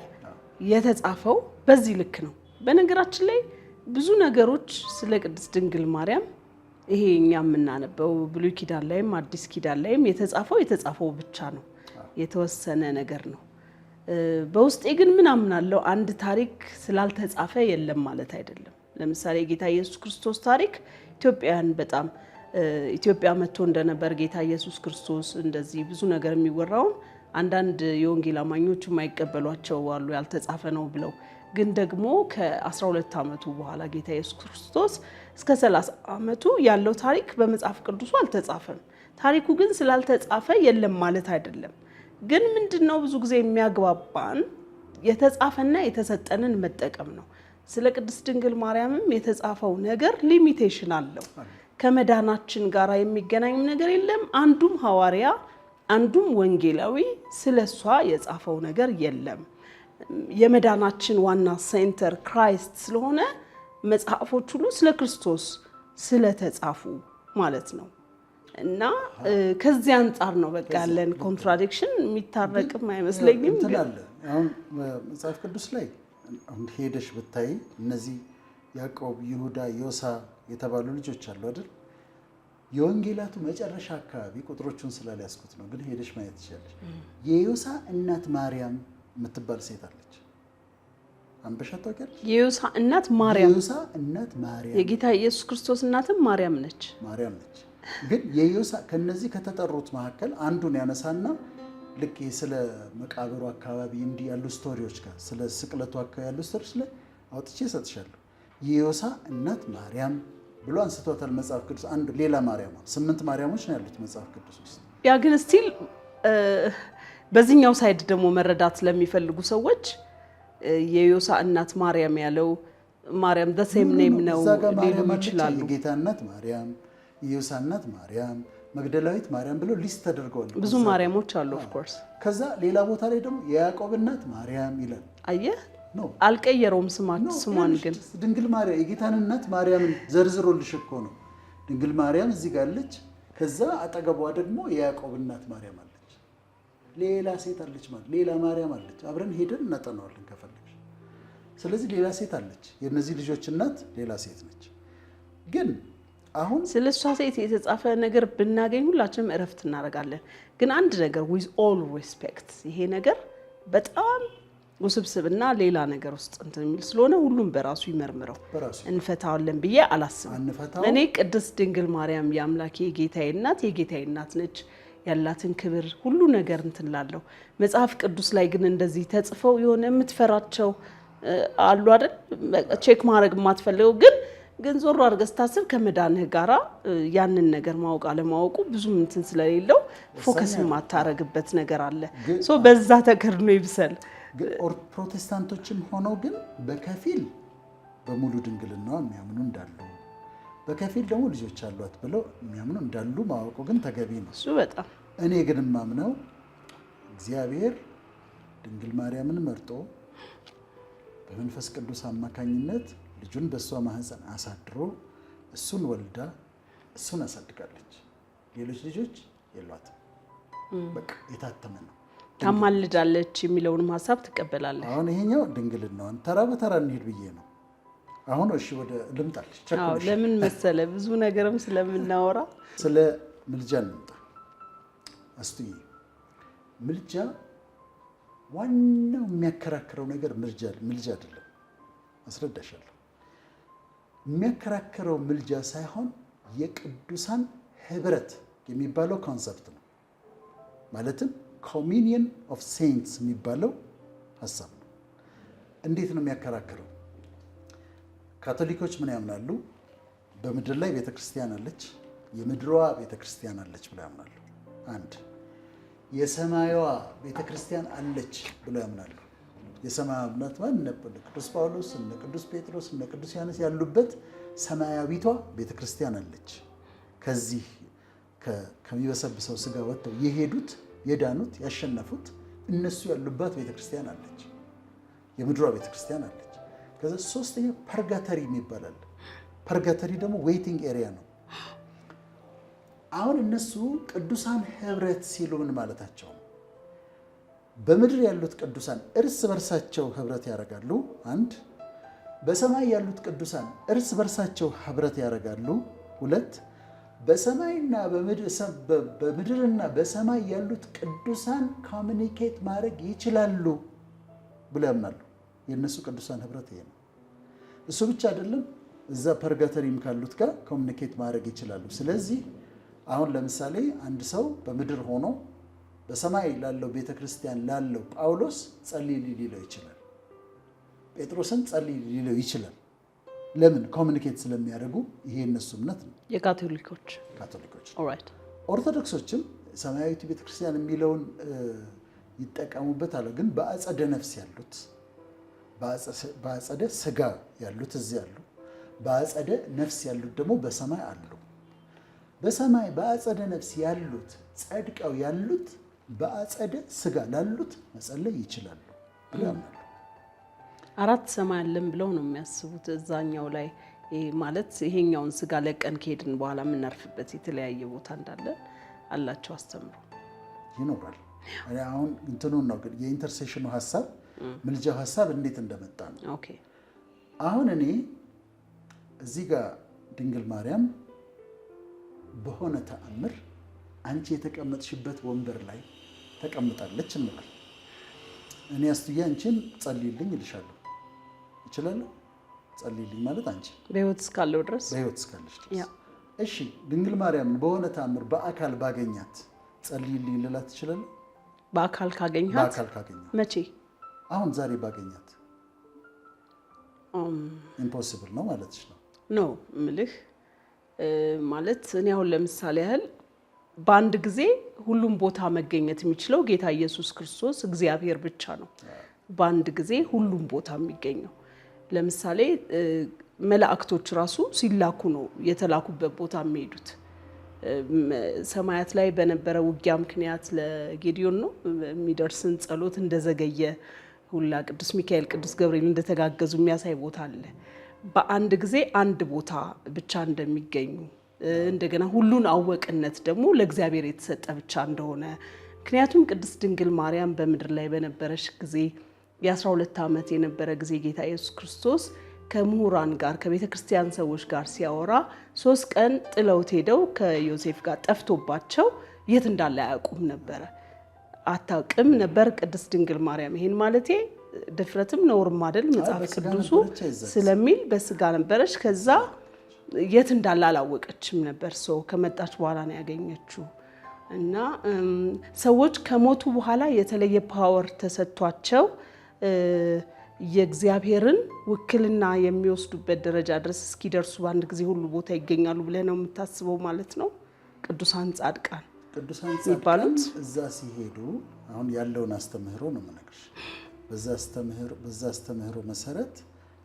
የተጻፈው በዚህ ልክ ነው። በነገራችን ላይ ብዙ ነገሮች ስለ ቅድስት ድንግል ማርያም ይሄ እኛ የምናነበው ብሉይ ኪዳን ላይም አዲስ ኪዳን ላይም የተጻፈው ብቻ ነው፣ የተወሰነ ነገር ነው። በውስጤ ግን ምን አምናለሁ፣ አንድ ታሪክ ስላልተጻፈ የለም ማለት አይደለም። ለምሳሌ ጌታ ኢየሱስ ክርስቶስ ታሪክ ኢትዮጵያን በጣም ኢትዮጵያ መጥቶ እንደነበር ጌታ ኢየሱስ ክርስቶስ እንደዚህ ብዙ ነገር የሚወራውን አንዳንድ የወንጌል አማኞች የማይቀበሏቸው አሉ፣ ያልተጻፈ ነው ብለው። ግን ደግሞ ከ12 ዓመቱ በኋላ ጌታ ኢየሱስ ክርስቶስ እስከ 30 ዓመቱ ያለው ታሪክ በመጽሐፍ ቅዱሱ አልተጻፈም። ታሪኩ ግን ስላልተጻፈ የለም ማለት አይደለም። ግን ምንድነው ብዙ ጊዜ የሚያግባባን የተጻፈና የተሰጠንን መጠቀም ነው። ስለ ቅድስት ድንግል ማርያምም የተጻፈው ነገር ሊሚቴሽን አለው። ከመዳናችን ጋር የሚገናኝም ነገር የለም። አንዱም ሐዋርያ አንዱም ወንጌላዊ ስለሷ የጻፈው ነገር የለም። የመዳናችን ዋና ሴንተር ክራይስት ስለሆነ መጽሐፎች ሁሉ ስለ ክርስቶስ ስለተጻፉ ማለት ነው። እና ከዚህ አንጻር ነው በቃ ያለን ኮንትራዲክሽን የሚታረቅም አይመስለኝም። አሁን መጽሐፍ ቅዱስ ላይ ሄደሽ ብታይ እነዚህ ያዕቆብ፣ ይሁዳ፣ ዮሳ የተባሉ ልጆች አሉ አይደል? የወንጌላቱ መጨረሻ አካባቢ ቁጥሮቹን ስላልያዝኩት ነው፣ ግን ሄደሽ ማየት ትችላለሽ። የዮሳ እናት ማርያም የምትባል ሴት አለች። አንበሻ ታውቂያለሽ? የዮሳ እናት ማርያም፣ የዮሳ እናት ማርያም የጌታ ኢየሱስ ክርስቶስ እናትም ማርያም ነች። ግን የዮሳ ከነዚህ ከተጠሩት መካከል አንዱን ያነሳና ልክ ስለ መቃብሩ አካባቢ እንዲህ ያሉ ስቶሪዎች ጋር ስለ ስቅለቱ አካባቢ ያሉ ስቶሪዎች ላይ አውጥቼ እሰጥሻለሁ። የዮሳ እናት ማርያም ብሎ አንስቶታል መጽሐፍ ቅዱስ። አንድ ሌላ ማርያም፣ 8 ማርያሞች ነው ያሉት መጽሐፍ ቅዱስ ውስጥ። ያ ግን ስቲል በዚህኛው ሳይድ ደግሞ መረዳት ለሚፈልጉ ሰዎች የዮሳ እናት ማርያም ያለው ማርያም the same name ነው ሊሉ ይችላሉ። የጌታ እናት ማርያም፣ የዮሳ እናት ማርያም፣ መግደላዊት ማርያም ብሎ ሊስት ተደርገዋል። ብዙ ማርያሞች አሉ ኦፍ ኮርስ። ከዛ ሌላ ቦታ ላይ ደግሞ የያዕቆብ እናት ማርያም ይላል። አየህ አልቀየረውም ስሟን ግን ድንግል ማርያም የጌታን እናት ማርያምን ዘርዝሮልሽ እኮ ነው። ድንግል ማርያም እዚህ ጋር አለች። ከዛ አጠገቧ ደግሞ የያዕቆብ እናት ማርያም አለች። ሌላ ሴት አለች ማለት ሌላ ማርያም አለች። አብረን ሄደን እናጠናዋለን ከፈለግሽ። ስለዚህ ሌላ ሴት አለች። የነዚህ ልጆች እናት ሌላ ሴት ነች። ግን አሁን ስለሷ ሴት የተጻፈ ነገር ብናገኝ ሁላችንም እረፍት እናደርጋለን። ግን አንድ ነገር with all respect ይሄ ነገር በጣም ውስብስብና ሌላ ነገር ውስጥ እንትን የሚል ስለሆነ ሁሉም በራሱ ይመርምረው እንፈታዋለን ብዬ አላስብም። እኔ ቅድስት ድንግል ማርያም የአምላኬ የጌታዬ እናት ነች። ያላትን ክብር ሁሉ ነገር እንትላለሁ። መጽሐፍ ቅዱስ ላይ ግን እንደዚህ ተጽፈው የሆነ የምትፈራቸው አሉ አይደል? ቼክ ማድረግ የማትፈልገው ግን ግን ዞሮ አድርገህ ስታስብ ከመዳንህ ጋራ ያንን ነገር ማወቅ አለማወቁ ብዙም እንትን ስለሌለው ፎከስ የማታረግበት ነገር አለ። ሶ በዛ ተከድኖ ይብሰል። ፕሮቴስታንቶችም ሆነው ግን በከፊል በሙሉ ድንግልና የሚያምኑ እንዳሉ፣ በከፊል ደግሞ ልጆች አሏት ብለው የሚያምኑ እንዳሉ ማወቁ ግን ተገቢ ነው። እሱ በጣም እኔ ግን የማምነው እግዚአብሔር ድንግል ማርያምን መርጦ በመንፈስ ቅዱስ አማካኝነት ልጁን በእሷ ማህፀን አሳድሮ እሱን ወልዳ እሱን አሳድጋለች። ሌሎች ልጆች የሏትም። በቃ የታተመ ነው። ታማልዳለች የሚለውንም ሀሳብ ትቀበላለች። አሁን ይሄኛው ድንግልናዋን ተራ በተራ እንሂድ ብዬ ነው። አሁን እሺ ወደ ልምጣልሽ። ለምን መሰለ ብዙ ነገርም ስለምናወራ ስለ ምልጃ እንምጣ። አስቱዬ ምልጃ ዋናው የሚያከራክረው ነገር ምልጃ አይደለም። አስረዳሻለሁ። የሚያከራክረው ምልጃ ሳይሆን የቅዱሳን ህብረት የሚባለው ኮንሰፕት ነው። ማለትም ኮሚኒየን ኦፍ ሴንትስ የሚባለው ሀሳብ ነው። እንዴት ነው የሚያከራክረው? ካቶሊኮች ምን ያምናሉ? በምድር ላይ ቤተክርስቲያን አለች፣ የምድሯ ቤተክርስቲያን አለች ብለው ያምናሉ። አንድ የሰማያዋ ቤተክርስቲያን አለች ብለው ያምናሉ። የሰማያዊ እምነት ማለት ቅዱስ ጳውሎስ እነ ቅዱስ ጴጥሮስ እነ ቅዱስ ዮሐንስ ያሉበት ሰማያዊቷ ቤተክርስቲያን አለች። ከዚህ ከሚበሰብሰው ስጋ ወጥተው የሄዱት የዳኑት ያሸነፉት እነሱ ያሉባት ቤተክርስቲያን አለች። የምድሯ ቤተክርስቲያን አለች። ከዛ ሶስተኛ ፐርጋተሪ ይባላል። ፐርጋተሪ ደግሞ ዌይቲንግ ኤሪያ ነው። አሁን እነሱ ቅዱሳን ህብረት ሲሉ ምን ማለታቸው ነው? በምድር ያሉት ቅዱሳን እርስ በርሳቸው ህብረት ያደርጋሉ። አንድ በሰማይ ያሉት ቅዱሳን እርስ በርሳቸው ህብረት ያደርጋሉ። ሁለት በሰማይና በምድርና በሰማይ ያሉት ቅዱሳን ኮሚኒኬት ማድረግ ይችላሉ ብለው ያምናሉ። የእነሱ ቅዱሳን ህብረት ይሄ ነው። እሱ ብቻ አይደለም፣ እዛ ፐርጋተሪም ካሉት ጋር ኮሚኒኬት ማድረግ ይችላሉ። ስለዚህ አሁን ለምሳሌ አንድ ሰው በምድር ሆኖ በሰማይ ላለው ቤተክርስቲያን ላለው ጳውሎስ ጸልይ ሊለው ይችላል። ጴጥሮስን ጸልይ ሊለው ይችላል። ለምን? ኮሚኒኬት ስለሚያደርጉ። ይሄ እነሱ እምነት ነው። የካቶሊኮች ኦልራይት። ኦርቶዶክሶችም ሰማያዊት ቤተክርስቲያን የሚለውን ይጠቀሙበት አለ። ግን በአጸደ ነፍስ ያሉት በአጸደ ስጋ ያሉት እዚህ አሉ። በአጸደ ነፍስ ያሉት ደግሞ በሰማይ አሉ። በሰማይ በአጸደ ነፍስ ያሉት ጸድቀው ያሉት በአጸደ ስጋ ላሉት መጸለይ ይችላሉ ብለው ያምናሉ። አራት ሰማይ አለን ብለው ነው የሚያስቡት። እዛኛው ላይ ማለት ይሄኛውን ስጋ ለቀን ከሄድን በኋላ የምናርፍበት የተለያየ ቦታ እንዳለ አላቸው አስተምሮ ይኖራል። አሁን እንትኑን ነው ግን የኢንተርሴሽኑ ሀሳብ ምልጃው ሀሳብ እንዴት እንደመጣ ነው። ኦኬ አሁን እኔ እዚህ ጋር ድንግል ማርያም በሆነ ተአምር አንቺ የተቀመጥሽበት ወንበር ላይ ተቀምጣለች እንበል። እኔ አስቱዬ አንቺን ጸልይልኝ እልሻለሁ። እችላለሁ? ጸልይልኝ ማለት አንቺ በህይወት እስካለው ድረስ በህይወት እስካለሽ ድረስ። እሺ ድንግል ማርያም በሆነ ተአምር በአካል ባገኛት ጸልይልኝ ልላት እችላለሁ? በአካል ካገኛት? በአካል ካገኛት። መቼ? አሁን ዛሬ ባገኛት ኢምፖሲብል ነው ማለትሽ ነው? ነው ምልህ ማለት እኔ አሁን ለምሳሌ ያህል በአንድ ጊዜ ሁሉም ቦታ መገኘት የሚችለው ጌታ ኢየሱስ ክርስቶስ እግዚአብሔር ብቻ ነው። በአንድ ጊዜ ሁሉም ቦታ የሚገኘው። ለምሳሌ መላእክቶች ራሱ ሲላኩ ነው የተላኩበት ቦታ የሚሄዱት። ሰማያት ላይ በነበረ ውጊያ ምክንያት ለጌዲዮን ነው የሚደርስን ጸሎት እንደዘገየ ሁላ ቅዱስ ሚካኤል ቅዱስ ገብርኤል እንደተጋገዙ የሚያሳይ ቦታ አለ። በአንድ ጊዜ አንድ ቦታ ብቻ እንደሚገኙ እንደገና ሁሉን አወቅነት ደግሞ ለእግዚአብሔር የተሰጠ ብቻ እንደሆነ። ምክንያቱም ቅድስት ድንግል ማርያም በምድር ላይ በነበረች ጊዜ የ12 ዓመት የነበረ ጊዜ ጌታ ኢየሱስ ክርስቶስ ከምሁራን ጋር ከቤተ ክርስቲያን ሰዎች ጋር ሲያወራ 3 ቀን ጥለውት ሄደው ከዮሴፍ ጋር ጠፍቶባቸው የት እንዳለ አያውቁም ነበረ። አታውቅም ነበር ቅድስት ድንግል ማርያም። ይሄን ማለቴ ድፍረትም ነውርም አይደል፣ መጽሐፍ ቅዱሱ ስለሚል በስጋ ነበረች። ከዛ የት እንዳለ አላወቀችም ነበር። ሰው ከመጣች በኋላ ነው ያገኘችው። እና ሰዎች ከሞቱ በኋላ የተለየ ፓወር ተሰጥቷቸው የእግዚአብሔርን ውክልና የሚወስዱበት ደረጃ ድረስ እስኪደርሱ በአንድ ጊዜ ሁሉ ቦታ ይገኛሉ ብለህ ነው የምታስበው ማለት ነው? ቅዱሳን ጻድቃን የሚባሉት እዛ ሲሄዱ አሁን ያለውን አስተምህሮ ነው የምነግርሽ። በዛ አስተምህሮ መሰረት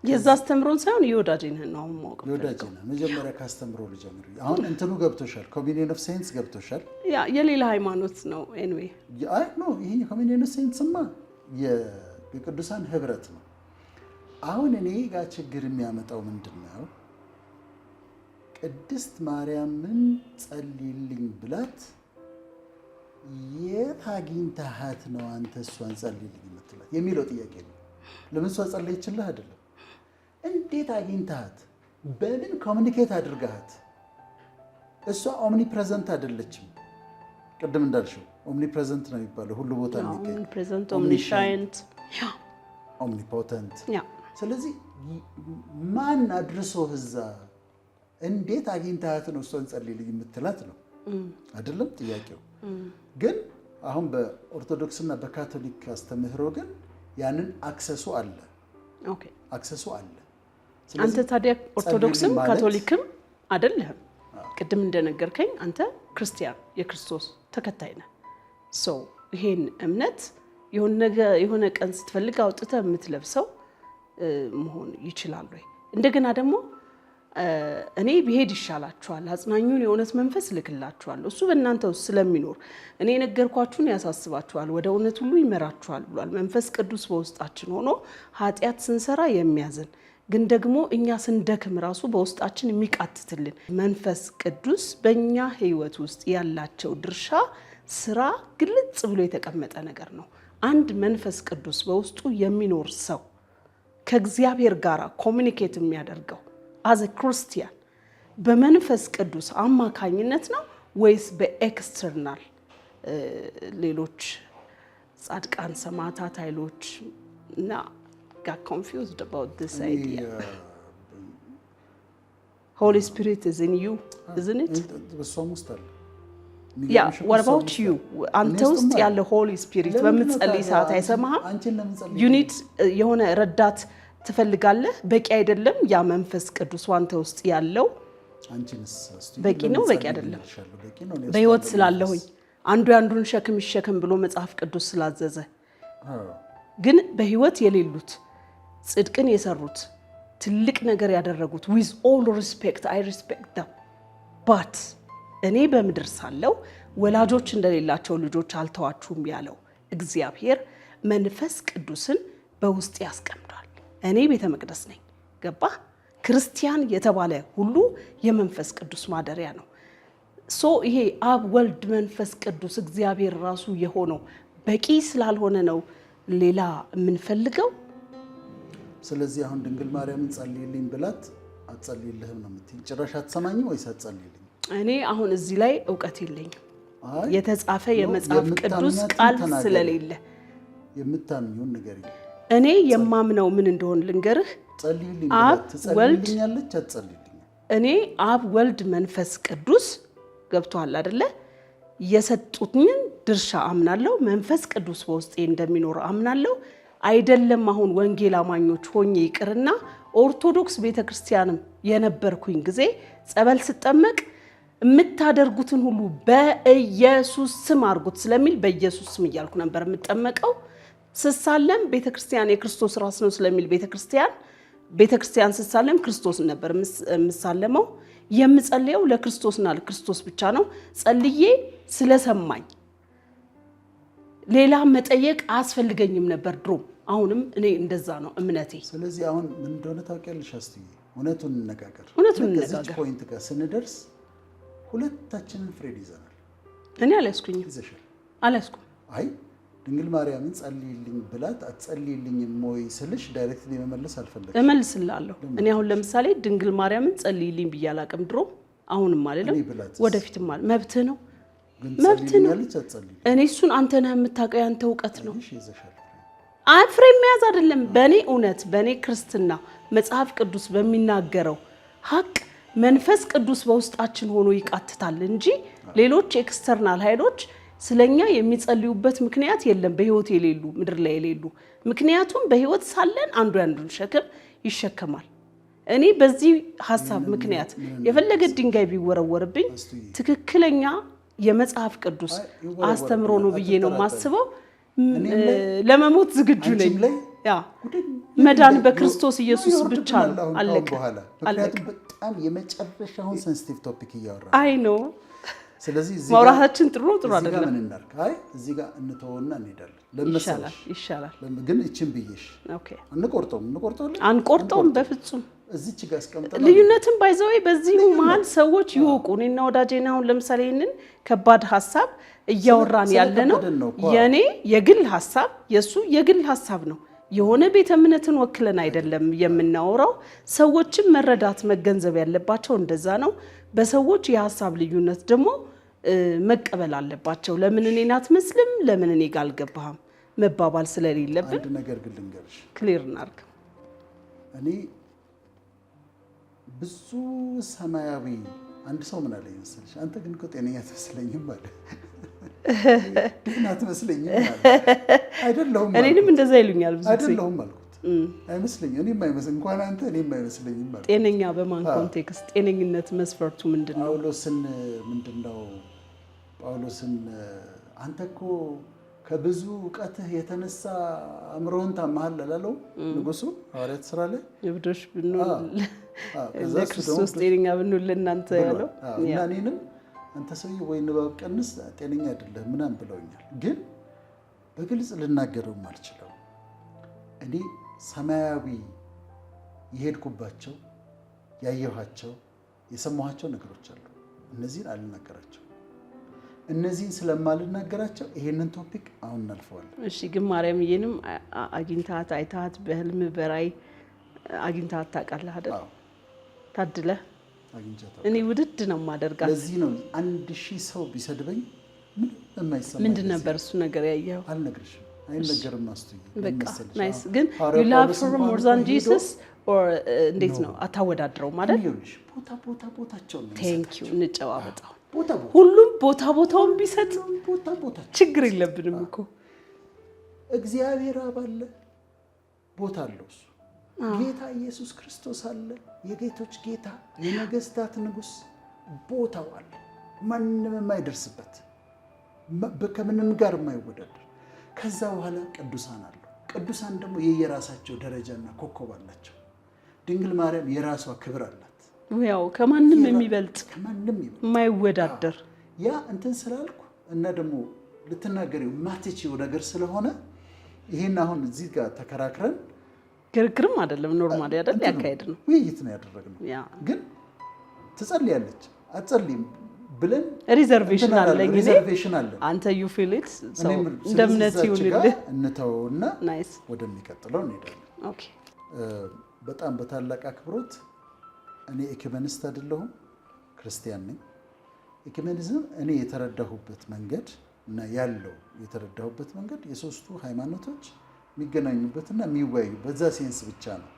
የዛ አስተምህሮን ሳይሆን የወዳጅነን ነው ማወቅ የወዳጅነን መጀመሪያ ካስተምህሮ ልጀምር። አሁን እንትኑ ገብቶሻል? ኮሚኒየን ኦፍ ሴንትስ ገብቶሻል? ያ የሌላ ሃይማኖት ነው። ኤኒዌይ አይ ኖ ይሄ ኮሚኒየን ኦፍ ሴንትስማ የቅዱሳን ህብረት ነው። አሁን እኔ ጋር ችግር የሚያመጣው ምንድነው? ቅድስት ማርያምን ጸልይልኝ ብላት የት አግኝተሃት ነው አንተ እሷን ጸልይልኝ የምትላት የሚለው ጥያቄ ነው። ለምን እሷ ጸለየችልህ አይደለም? እንዴት አግኝተሃት? በምን ኮሚኒኬት አድርገሃት? እሷ ኦምኒ ፕሬዘንት አይደለችም። ቅድም እንዳልሽው ኦምኒ ፕሬዘንት ነው የሚባለው፣ ሁሉ ቦታ የሚገኝ ኦምኒ ፕሬዘንት፣ ኦምኒሻይንት፣ ኦምኒፖተንት። ስለዚህ ማን አድርሶህ እዛ እንዴት አግኝተሃት ነው እሷን ጸልይልኝ የምትላት ነው አይደለም ጥያቄው። ግን አሁን በኦርቶዶክስና በካቶሊክ አስተምህሮ ግን ያንን አክሰሱ አለ። ኦኬ አክሰሱ አለ። አንተ ታዲያ ኦርቶዶክስም ካቶሊክም አይደለህም። ቅድም እንደነገርከኝ አንተ ክርስቲያን የክርስቶስ ተከታይ ነህ። ይሄን እምነት የሆነ ቀን ስትፈልግ አውጥተህ የምትለብሰው መሆን ይችላል ወይ? እንደገና ደግሞ እኔ ብሄድ ይሻላችኋል፣ አጽናኙን የእውነት መንፈስ ልክላችኋለሁ፣ እሱ በእናንተ ውስጥ ስለሚኖር እኔ የነገርኳችሁን ያሳስባችኋል፣ ወደ እውነት ሁሉ ይመራችኋል ብሏል። መንፈስ ቅዱስ በውስጣችን ሆኖ ኃጢአት ስንሰራ የሚያዝን ግን ደግሞ እኛ ስንደክም ራሱ በውስጣችን የሚቃትትልን መንፈስ ቅዱስ በእኛ ሕይወት ውስጥ ያላቸው ድርሻ ስራ ግልጽ ብሎ የተቀመጠ ነገር ነው። አንድ መንፈስ ቅዱስ በውስጡ የሚኖር ሰው ከእግዚአብሔር ጋር ኮሚኒኬት የሚያደርገው አዘ ክርስቲያን በመንፈስ ቅዱስ አማካኝነት ነው ወይስ በኤክስተርናል ሌሎች ጻድቃን ሰማዕታት ኃይሎች? እና got confused about this idea. Holy Spirit is in you, isn't it? Yeah, what about you? አንተ ውስጥ ያለ ሆሊ ስፒሪት በምትጸልይ ሰዓት አይሰማህም? you need የሆነ ረዳት ትፈልጋለህ። በቂ አይደለም ያ መንፈስ ቅዱስ አንተ ውስጥ ያለው? በቂ ነው? በቂ አይደለም? በህይወት ስላለሁኝ አንዱ ያንዱን ሸክም ይሸከም ብሎ መጽሐፍ ቅዱስ ስላዘዘ ግን በህይወት የሌሉት ጽድቅን የሰሩት ትልቅ ነገር ያደረጉት with all respect I respect them but እኔ በምድር ሳለው ወላጆች እንደሌላቸው ልጆች አልተዋችሁም ያለው እግዚአብሔር መንፈስ ቅዱስን በውስጥ ያስቀምጣል። እኔ ቤተ መቅደስ ነኝ። ገባ? ክርስቲያን የተባለ ሁሉ የመንፈስ ቅዱስ ማደሪያ ነው። ይሄ አብ ወልድ መንፈስ ቅዱስ እግዚአብሔር ራሱ የሆነው በቂ ስላልሆነ ነው ሌላ የምንፈልገው። ስለዚህ አሁን ድንግል ማርያምን ጸልይልኝ ብላት አትጸልይልህም ነው የምትይኝ? ጭራሽ አትሰማኝም ወይስ አትጸልይልኝ? እኔ አሁን እዚህ ላይ እውቀት የለኝም። የተጻፈ የመጽሐፍ ቅዱስ ቃል ስለሌለ የምታምኚውን ንገሪኝ። እኔ የማምነው ምን እንደሆነ ልንገርህ። ጸልይልኝ ብላት ትጸልይልኛለች አትጸልይልኝ? እኔ አብ ወልድ መንፈስ ቅዱስ ገብቷል አይደለ? የሰጡኝን ድርሻ አምናለሁ። መንፈስ ቅዱስ በውስጤ እንደሚኖር አምናለሁ። አይደለም አሁን ወንጌል አማኞች ሆኜ ይቅርና ኦርቶዶክስ ቤተክርስቲያንም የነበርኩኝ ጊዜ ጸበል ስጠመቅ የምታደርጉትን ሁሉ በኢየሱስ ስም አድርጉት ስለሚል በኢየሱስ ስም እያልኩ ነበር የምጠመቀው። ስሳለም ቤተክርስቲያን የክርስቶስ ራስ ነው ስለሚል ቤተክርስቲያን ስሳለም ክርስቶስ ነበር የምሳለመው። የምጸልየው ለክርስቶስና ለክርስቶስ ብቻ ነው። ጸልዬ ስለሰማኝ ሌላ መጠየቅ አያስፈልገኝም ነበር ድሮ። አሁንም እኔ እንደዛ ነው እምነቴ። ስለዚህ አሁን ምን እንደሆነ ታውቂያለሽ? አስትዬ እውነቱን እንነጋገር። ከዚህ ፖይንት ጋር ስንደርስ ሁለታችንን ፍሬድ ይዘናል። እኔ አልያዝኩኝም። ይዘሻል? አልያዝኩም። አይ ድንግል ማርያምን ጸልይልኝ ብላት አትጸልይልኝም ወይ ስልሽ ዳይሬክትሊ መመለስ አልፈለግሽም። እመልስልሃለሁ። እኔ አሁን ለምሳሌ ድንግል ማርያምን ጸልይልኝ ብዬ አላውቅም ድሮ፣ አሁንም አይደለም ወደፊትም ማለት መብትህ ነው። መብት ነው። እኔ እሱን አንተ ነህ የምታውቀው፣ ያንተ እውቀት ነው። ፍሬ መያዝ አይደለም። በእኔ እውነት በእኔ ክርስትና መጽሐፍ ቅዱስ በሚናገረው ሀቅ መንፈስ ቅዱስ በውስጣችን ሆኖ ይቃትታል እንጂ ሌሎች ኤክስተርናል ኃይሎች ስለኛ የሚጸልዩበት ምክንያት የለም በህይወት የሌሉ ምድር ላይ የሌሉ ምክንያቱም በህይወት ሳለን አንዱ ያንዱን ሸክም ይሸከማል እኔ በዚህ ሐሳብ ምክንያት የፈለገ ድንጋይ ቢወረወርብኝ ትክክለኛ የመጽሐፍ ቅዱስ አስተምሮ ነው ብዬ ነው ማስበው ለመሞት ዝግጁ ነኝ ያ መዳን በክርስቶስ ኢየሱስ ብቻ ነው አለቀ በጣም የመጨረሻውን ሴንሲቲቭ ቶፒክ ያወራ አይ ነው ስለዚህ እዚህ ማውራታችን ጥሩ አይደለም እዚህ ጋር ምን እናርክ አይ እዚህ ጋር እንተውና እንሄዳለን ይሻላል ግን እቺን ብዬሽ ኦኬ አንቆርጠውም በፍጹም እዚች ጋር አስቀምጠን ልዩነትን ባይዘው በዚህ መሃል ሰዎች ይወቁ እኔና ወዳጄና አሁን ለምሳሌ ይሄንን ከባድ ሐሳብ እያወራን ያለ ነው የኔ የግል ሐሳብ የሱ የግል ሐሳብ ነው የሆነ ቤተ እምነትን ወክለን አይደለም የምናወራው ሰዎችን መረዳት መገንዘብ ያለባቸው እንደዛ ነው በሰዎች የሐሳብ ልዩነት ደግሞ መቀበል አለባቸው ለምን እኔን አትመስልም ለምን እኔ ጋር አልገባህም መባባል ስለሌለብን አንድ ነገር ግን ልንገርሽ ክሊር እናርግ እኔ ብዙ ሰማያዊ አንድ ሰው ምን አለኝ መሰለሽ አንተ ግን እኮ ጤነኛ አትመስለኝም ማለት ጤነኛ አትመስለኝም ማለት አይደለሁም እኔንም እንደዛ ይሉኛል ብዙ ጊዜ አይደለሁም አልኩት አይመስለኝም እኔም አይመስል እንኳን አንተ እኔም አይመስለኝም ማለት ጤነኛ በማን ኮንቴክስት ጤነኝነት መስፈርቱ ምንድነው ጳውሎስን አንተ እኮ ከብዙ ዕውቀትህ የተነሳ አምሮህን ታማሃል አላለው ንጉሱ ሐዋርያት ሥራ ላይ ይብዶሽ ብንል ክርስቶስ ጤነኛ ብንል ለእናንተ ያለው እና እኔንም አንተ ሰውዬ ወይ ንባብ ቀንስ ጤነኛ አይደለህ ምናምን ብለውኛል ግን በግልጽ ልናገረው ማልችለው እኔ ሰማያዊ የሄድኩባቸው ያየኋቸው የሰማኋቸው ነገሮች አሉ እነዚህን አልናገራቸው እነዚህን ስለማልናገራቸው ይሄንን ቶፒክ አሁን እናልፈዋለን እሺ ግን ማርያምዬንም አግኝታት አይታት በህልም በራይ አግኝታት ታውቃለህ አይደል ታድለ አግኝቻታለሁ እኔ ውድድ ነው ማደርጋት ለዚህ ነው 1000 ሰው ቢሰድበኝ ምን የማይሰማ ምንድን ነበር እሱ ነገር ያየው አልነግርሽም አይነገርም አስተይ በቃ ናይስ ግን you love her more than Jesus or እንዴት ነው አታወዳድረው ማለት ቦታቸው ነው thank you እንጨዋወጣው ሁሉም ቦታውን ቢሰጥ ችግር የለብንም እኮ እግዚአብሔር አባለ ቦታ አለው እሱ ጌታ ኢየሱስ ክርስቶስ አለ የጌቶች ጌታ የነገስታት ንጉስ ቦታው አለ ማንንም የማይደርስበት ከምንም ጋር የማይወዳደር ከዛ በኋላ ቅዱሳን አሉ ቅዱሳን ደግሞ የየራሳቸው ደረጃና ኮከብ አላቸው ድንግል ማርያም የራሷ ክብር አላት ያው ከማንም የሚበልጥ የማይወዳደር ያ እንትን ስላልኩ እና ደግሞ ልትናገሪው ማትቺው ነገር ስለሆነ ይሄን አሁን እዚህ ጋር ተከራክረን ግርግርም አይደለም ኖርማሊ አይደል ያካሄድ ነው ውይይት ነው ያደረግነው ግን ትጸልያለች አትጸልይም ብለን ሪዘርቬሽን አለ አንተ you feel it so እንደምነት ይሁንልህ እንተውና ወደሚቀጥለው እንሄዳለን ኦኬ በጣም በታላቅ አክብሮት እኔ ኢኩሜኒስት አይደለሁም ክርስቲያን ነኝ ኢኩሜኒዝም እኔ የተረዳሁበት መንገድ እና ያለው የተረዳሁበት መንገድ የሶስቱ ሃይማኖቶች የሚገናኙበትና የሚወያዩበት በዛ ሴንስ ብቻ ነው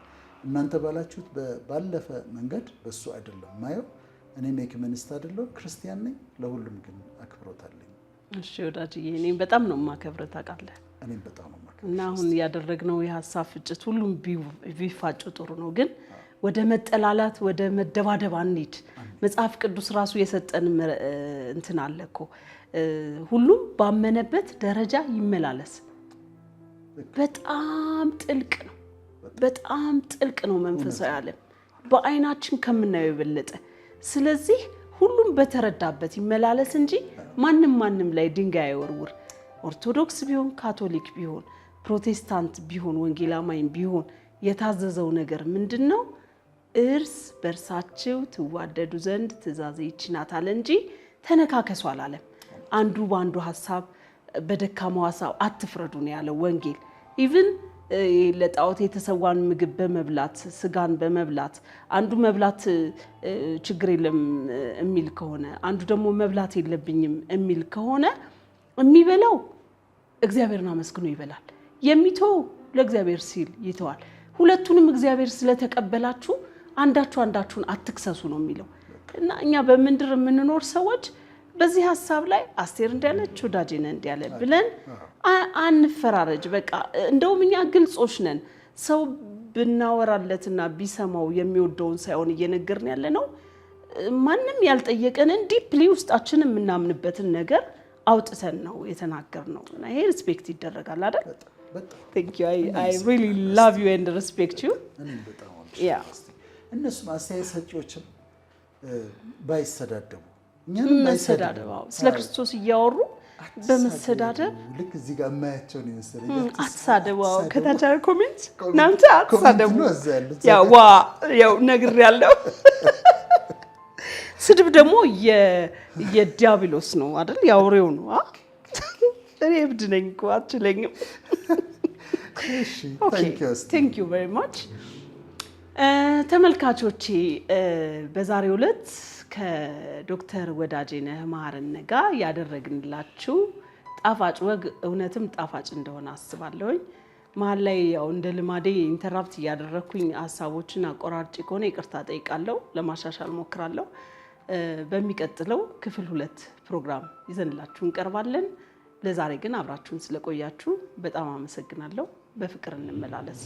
እናንተ ባላችሁት ባለፈ መንገድ በሱ አይደለም ማየው እኔ ኢኩሜኒስት አይደለሁም ክርስቲያን ነኝ ለሁሉም ግን አክብሮት አለኝ እሺ ወዳጅዬ እኔ በጣም ነው ማከብረው ታውቃለህ እኔም በጣም ነው ማከብረው እና አሁን ያደረግነው የሐሳብ ፍጭት ሁሉም ቢፋጩ ጥሩ ነው ግን ወደ መጠላላት ወደ መደባደብ አንሂድ መጽሐፍ ቅዱስ ራሱ የሰጠን እንትን አለኮ ሁሉም ባመነበት ደረጃ ይመላለስ በጣም ጥልቅ ነው መንፈሳዊ ዓለም በአይናችን ከምናየው የበለጠ ስለዚህ ሁሉም በተረዳበት ይመላለስ እንጂ ማንም ላይ ድንጋይ አይወርውር ኦርቶዶክስ ቢሆን ካቶሊክ ቢሆን ፕሮቴስታንት ቢሆን ወንጌላማይ ቢሆን የታዘዘው ነገር ምንድነው እርስ በርሳቸው ተዋደዱ ዘንድ ትእዛዜ ይችናት አለ እንጂ ተነካከሱ አላለም አንዱ ባንዱ ሐሳብ በደካማው ሐሳብ አትፍረዱ ነው ያለው ወንጌል ኢቭን ለጣዖት የተሰዋን ምግብ በመብላት ስጋን በመብላት አንዱ መብላት ችግር የለም የሚል ከሆነ አንዱ ደግሞ መብላት የለብኝም የሚል ከሆነ የሚበላው እግዚአብሔርን አመስግኖ ይበላል የሚተው ለእግዚአብሔር ሲል ይተዋል ሁለቱንም እግዚአብሔር ስለተቀበላችሁ አንዳችሁን አትክሰሱ ነው የሚለው እና እኛ በመንደር የምንኖር ሰዎች በዚህ ሐሳብ ላይ አስቴር እንዲያለች ወዳጄነ እንዲያለ ብለን አንፈራረጅ። በቃ እንደውም እኛ ግልጾች ነን። ሰው ብናወራለትና ቢሰማው የሚወደውን ሳይሆን እየነገርን ያለ ነው። ማንም ያልጠየቀንን ዲፕሊ ውስጣችን የምናምንበትን ነገር አውጥተን ነው የተናገርነው እና ይሄ ሪስፔክት ይደረጋል አይደል? Thank you. I really love you and respect you. Yeah. እነሱ አስተያየት ሰጪዎችም ባይሰዳደቡ መሰዳደብ ስለ ክርስቶስ እያወሩ በመሰዳደብ ልክ እዚህ ጋር ማያቸው ነው መሰለኝ አትሳደቡ ከታች ኮሜንት እናንተ አትሳደቡ ያው ነግሬያለሁ ስድብ ደግሞ የዲያብሎስ ነው አይደል ያውሬው ነው እኔ እብድ ነኝ እኮ አትለኝም Thank you very much ተመልካቾቼ በዛሬው ዕለት ከዶክተር ወዳጄነህ መሐረነ ጋር ያደረግንላችሁ ጣፋጭ ወግ እውነትም ጣፋጭ እንደሆነ አስባለሁኝ መሀል ላይ ያው እንደ ልማዴ ኢንተራፕት ያደረኩኝ ሐሳቦችን አቆራርጬ ከሆነ ይቅርታ ጠይቃለሁ ለማሻሻል ሞክራለሁ በሚቀጥለው ክፍል 2 ፕሮግራም ይዘንላችሁ እንቀርባለን ለዛሬ ግን አብራችሁን ስለቆያችሁ በጣም አመሰግናለሁ በፍቅር እንመላለስ